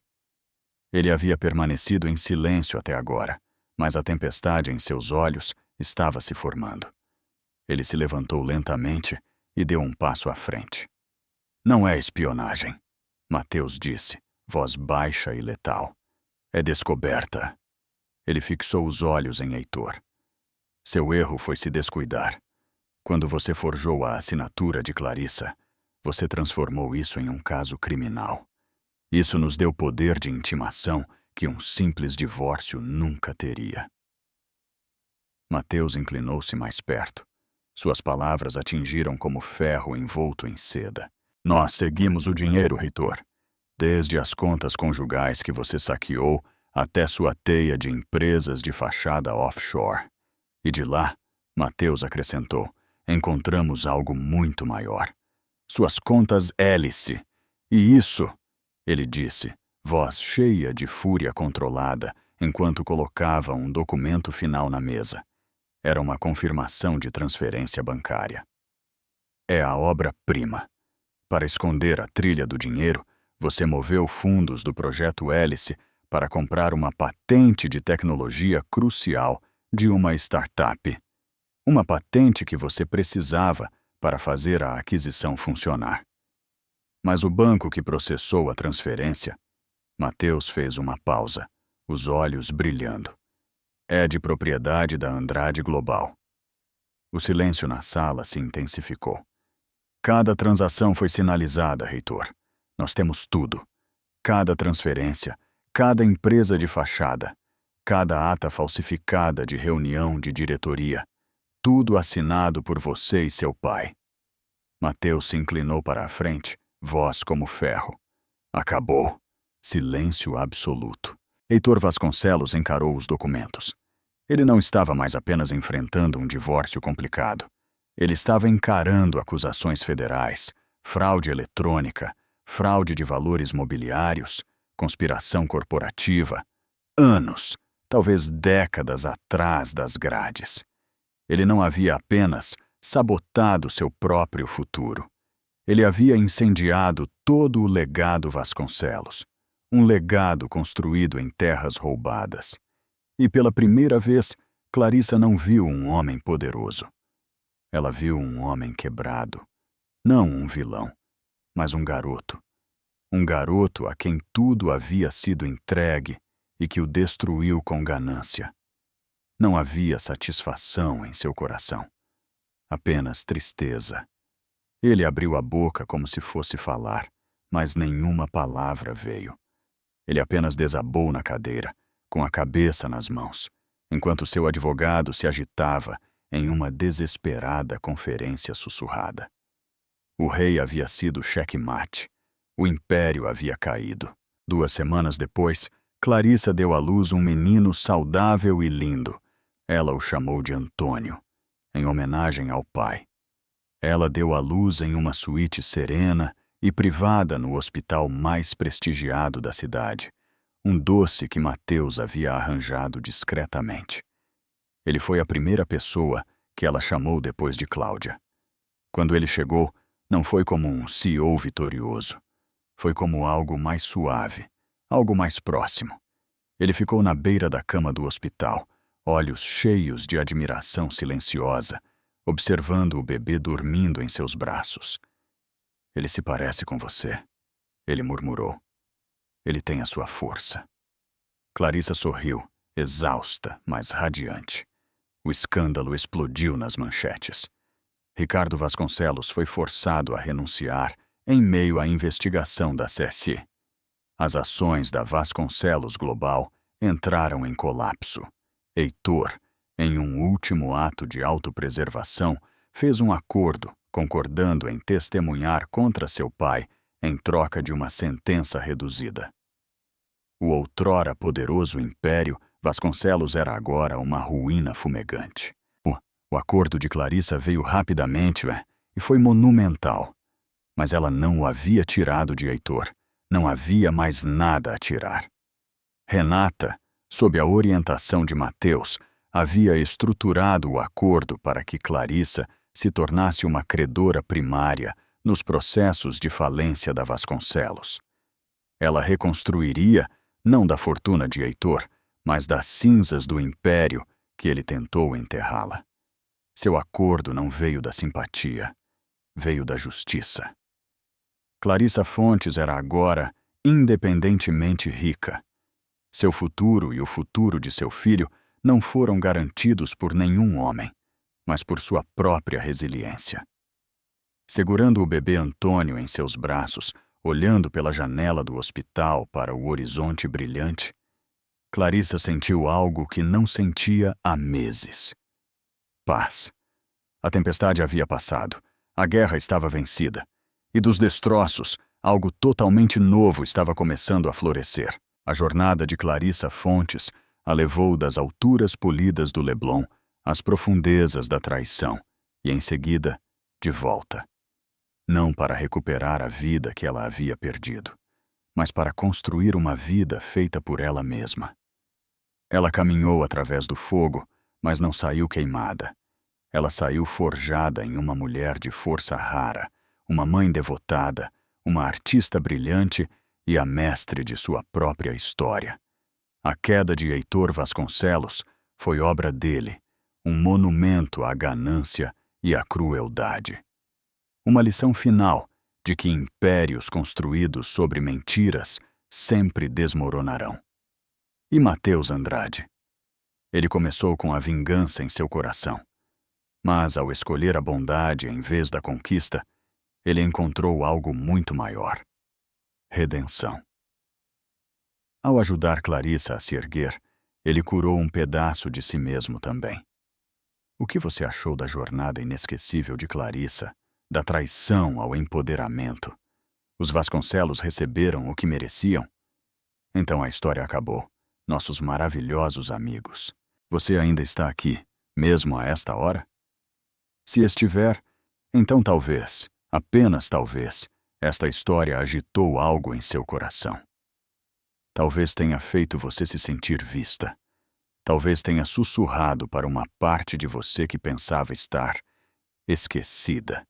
Speaker 1: Ele havia permanecido em silêncio até agora, mas a tempestade em seus olhos estava se formando. Ele se levantou lentamente e deu um passo à frente. Não é espionagem. Mateus disse, voz baixa e letal. É descoberta. Ele fixou os olhos em Heitor. Seu erro foi se descuidar. Quando você forjou a assinatura de Clarissa, você transformou isso em um caso criminal. Isso nos deu poder de intimação que um simples divórcio nunca teria. Mateus inclinou-se mais perto. Suas palavras atingiram como ferro envolto em seda. Nós seguimos o dinheiro, Heitor. Desde as contas conjugais que você saqueou até sua teia de empresas de fachada offshore. E de lá, Mateus acrescentou, encontramos algo muito maior. Suas contas hélice. E isso, ele disse, voz cheia de fúria controlada, enquanto colocava um documento final na mesa. Era uma confirmação de transferência bancária. É a obra-prima. Para esconder a trilha do dinheiro, você moveu fundos do projeto Hélice para comprar uma patente de tecnologia crucial de uma startup. Uma patente que você precisava para fazer a aquisição funcionar. Mas o banco que processou a transferência, Mateus fez uma pausa, os olhos brilhando. É de propriedade da Andrade Global. O silêncio na sala se intensificou. Cada transação foi sinalizada, Heitor. Nós temos tudo. Cada transferência, cada empresa de fachada, cada ata falsificada de reunião de diretoria, tudo assinado por você e seu pai. Mateus se inclinou para a frente, voz como ferro. Acabou. Silêncio absoluto. Heitor Vasconcelos encarou os documentos. Ele não estava mais apenas enfrentando um divórcio complicado. Ele estava encarando acusações federais, fraude eletrônica, fraude de valores mobiliários, conspiração corporativa, anos, talvez décadas atrás das grades. Ele não havia apenas sabotado seu próprio futuro. Ele havia incendiado todo o legado Vasconcelos, um legado construído em terras roubadas. E pela primeira vez, Clarissa não viu um homem poderoso. Ela viu um homem quebrado, não um vilão, mas um garoto. Um garoto a quem tudo havia sido entregue e que o destruiu com ganância. Não havia satisfação em seu coração, apenas tristeza. Ele abriu a boca como se fosse falar, mas nenhuma palavra veio. Ele apenas desabou na cadeira, com a cabeça nas mãos, enquanto seu advogado se agitava em uma desesperada conferência sussurrada. O rei havia sido checkmate. O império havia caído. 2 semanas depois, Clarissa deu à luz um menino saudável e lindo. Ela o chamou de Antônio, em homenagem ao pai. Ela deu à luz em uma suíte serena e privada no hospital mais prestigiado da cidade, um doce que Mateus havia arranjado discretamente. Ele foi a primeira pessoa que ela chamou depois de Cláudia. Quando ele chegou, não foi como um CEO vitorioso. Foi como algo mais suave, algo mais próximo. Ele ficou na beira da cama do hospital, olhos cheios de admiração silenciosa, observando o bebê dormindo em seus braços. Ele se parece com você, ele murmurou. Ele tem a sua força. Clarissa sorriu, exausta, mas radiante. O escândalo explodiu nas manchetes. Ricardo Vasconcelos foi forçado a renunciar em meio à investigação da CSI. As ações da Vasconcelos Global entraram em colapso. Heitor, em um último ato de autopreservação, fez um acordo, concordando em testemunhar contra seu pai em troca de uma sentença reduzida. O outrora poderoso império, Vasconcelos era agora uma ruína fumegante. O acordo de Clarissa veio rapidamente e foi monumental. Mas ela não o havia tirado de Heitor. Não havia mais nada a tirar. Renata, sob a orientação de Mateus, havia estruturado o acordo para que Clarissa se tornasse uma credora primária nos processos de falência da Vasconcelos. Ela reconstruiria, não da fortuna de Heitor, mas das cinzas do império que ele tentou enterrá-la. Seu acordo não veio da simpatia, veio da justiça. Clarissa Fontes era agora independentemente rica. Seu futuro e o futuro de seu filho não foram garantidos por nenhum homem, mas por sua própria resiliência. Segurando o bebê Antônio em seus braços, olhando pela janela do hospital para o horizonte brilhante, Clarissa sentiu algo que não sentia há meses. Paz. A tempestade havia passado, a guerra estava vencida, e dos destroços, algo totalmente novo estava começando a florescer. A jornada de Clarissa Fontes a levou das alturas polidas do Leblon às profundezas da traição e, em seguida, de volta. Não para recuperar a vida que ela havia perdido, mas para construir uma vida feita por ela mesma. Ela caminhou através do fogo, mas não saiu queimada. Ela saiu forjada em uma mulher de força rara, uma mãe devotada, uma artista brilhante e a mestre de sua própria história. A queda de Heitor Vasconcelos foi obra dele, um monumento à ganância e à crueldade. Uma lição final de que impérios construídos sobre mentiras sempre desmoronarão. E Mateus Andrade? Ele começou com a vingança em seu coração. Mas, ao escolher a bondade em vez da conquista, ele encontrou algo muito maior: redenção. Ao ajudar Clarissa a se erguer, ele curou um pedaço de si mesmo também. O que você achou da jornada inesquecível de Clarissa, da traição ao empoderamento? Os Vasconcelos receberam o que mereciam? Então a história acabou, nossos maravilhosos amigos. Você ainda está aqui, mesmo a esta hora? Se estiver, então talvez, apenas talvez, esta história agitou algo em seu coração. Talvez tenha feito você se sentir vista. Talvez tenha sussurrado para uma parte de você que pensava estar esquecida.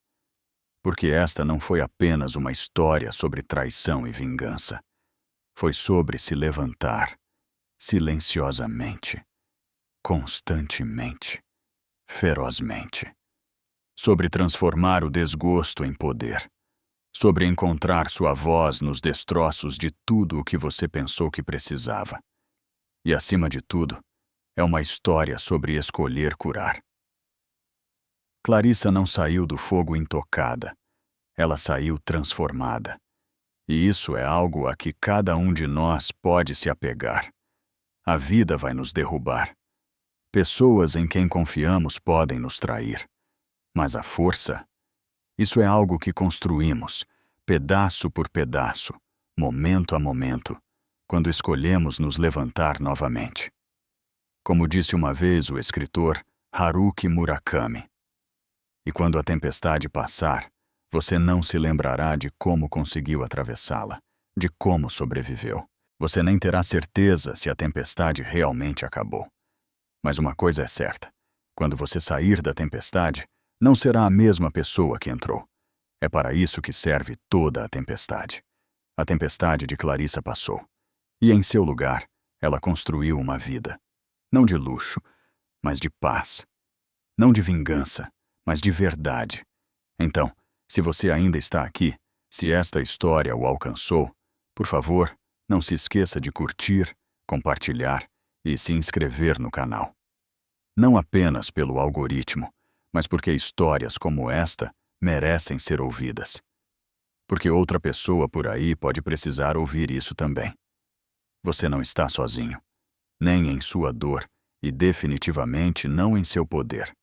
Speaker 1: Porque esta não foi apenas uma história sobre traição e vingança. Foi sobre se levantar, silenciosamente, constantemente, ferozmente. Sobre transformar o desgosto em poder. Sobre encontrar sua voz nos destroços de tudo o que você pensou que precisava. E, acima de tudo, é uma história sobre escolher curar. Clarissa não saiu do fogo intocada. Ela saiu transformada. E isso é algo a que cada um de nós pode se apegar. A vida vai nos derrubar. Pessoas em quem confiamos podem nos trair. Mas a força, isso é algo que construímos, pedaço por pedaço, momento a momento, quando escolhemos nos levantar novamente. Como disse uma vez o escritor Haruki Murakami, e quando a tempestade passar, você não se lembrará de como conseguiu atravessá-la, de como sobreviveu. Você nem terá certeza se a tempestade realmente acabou. Mas uma coisa é certa, quando você sair da tempestade, não será a mesma pessoa que entrou. É para isso que serve toda a tempestade. A tempestade de Clarissa passou. E em seu lugar, ela construiu uma vida. Não de luxo, mas de paz. Não de vingança, mas de verdade. Então, se você ainda está aqui, se esta história o alcançou, por favor, não se esqueça de curtir, compartilhar e se inscrever no canal. Não apenas pelo algoritmo, mas porque histórias como esta merecem ser ouvidas. Porque outra pessoa por aí pode precisar ouvir isso também. Você não está sozinho, nem em sua dor e definitivamente não em seu poder.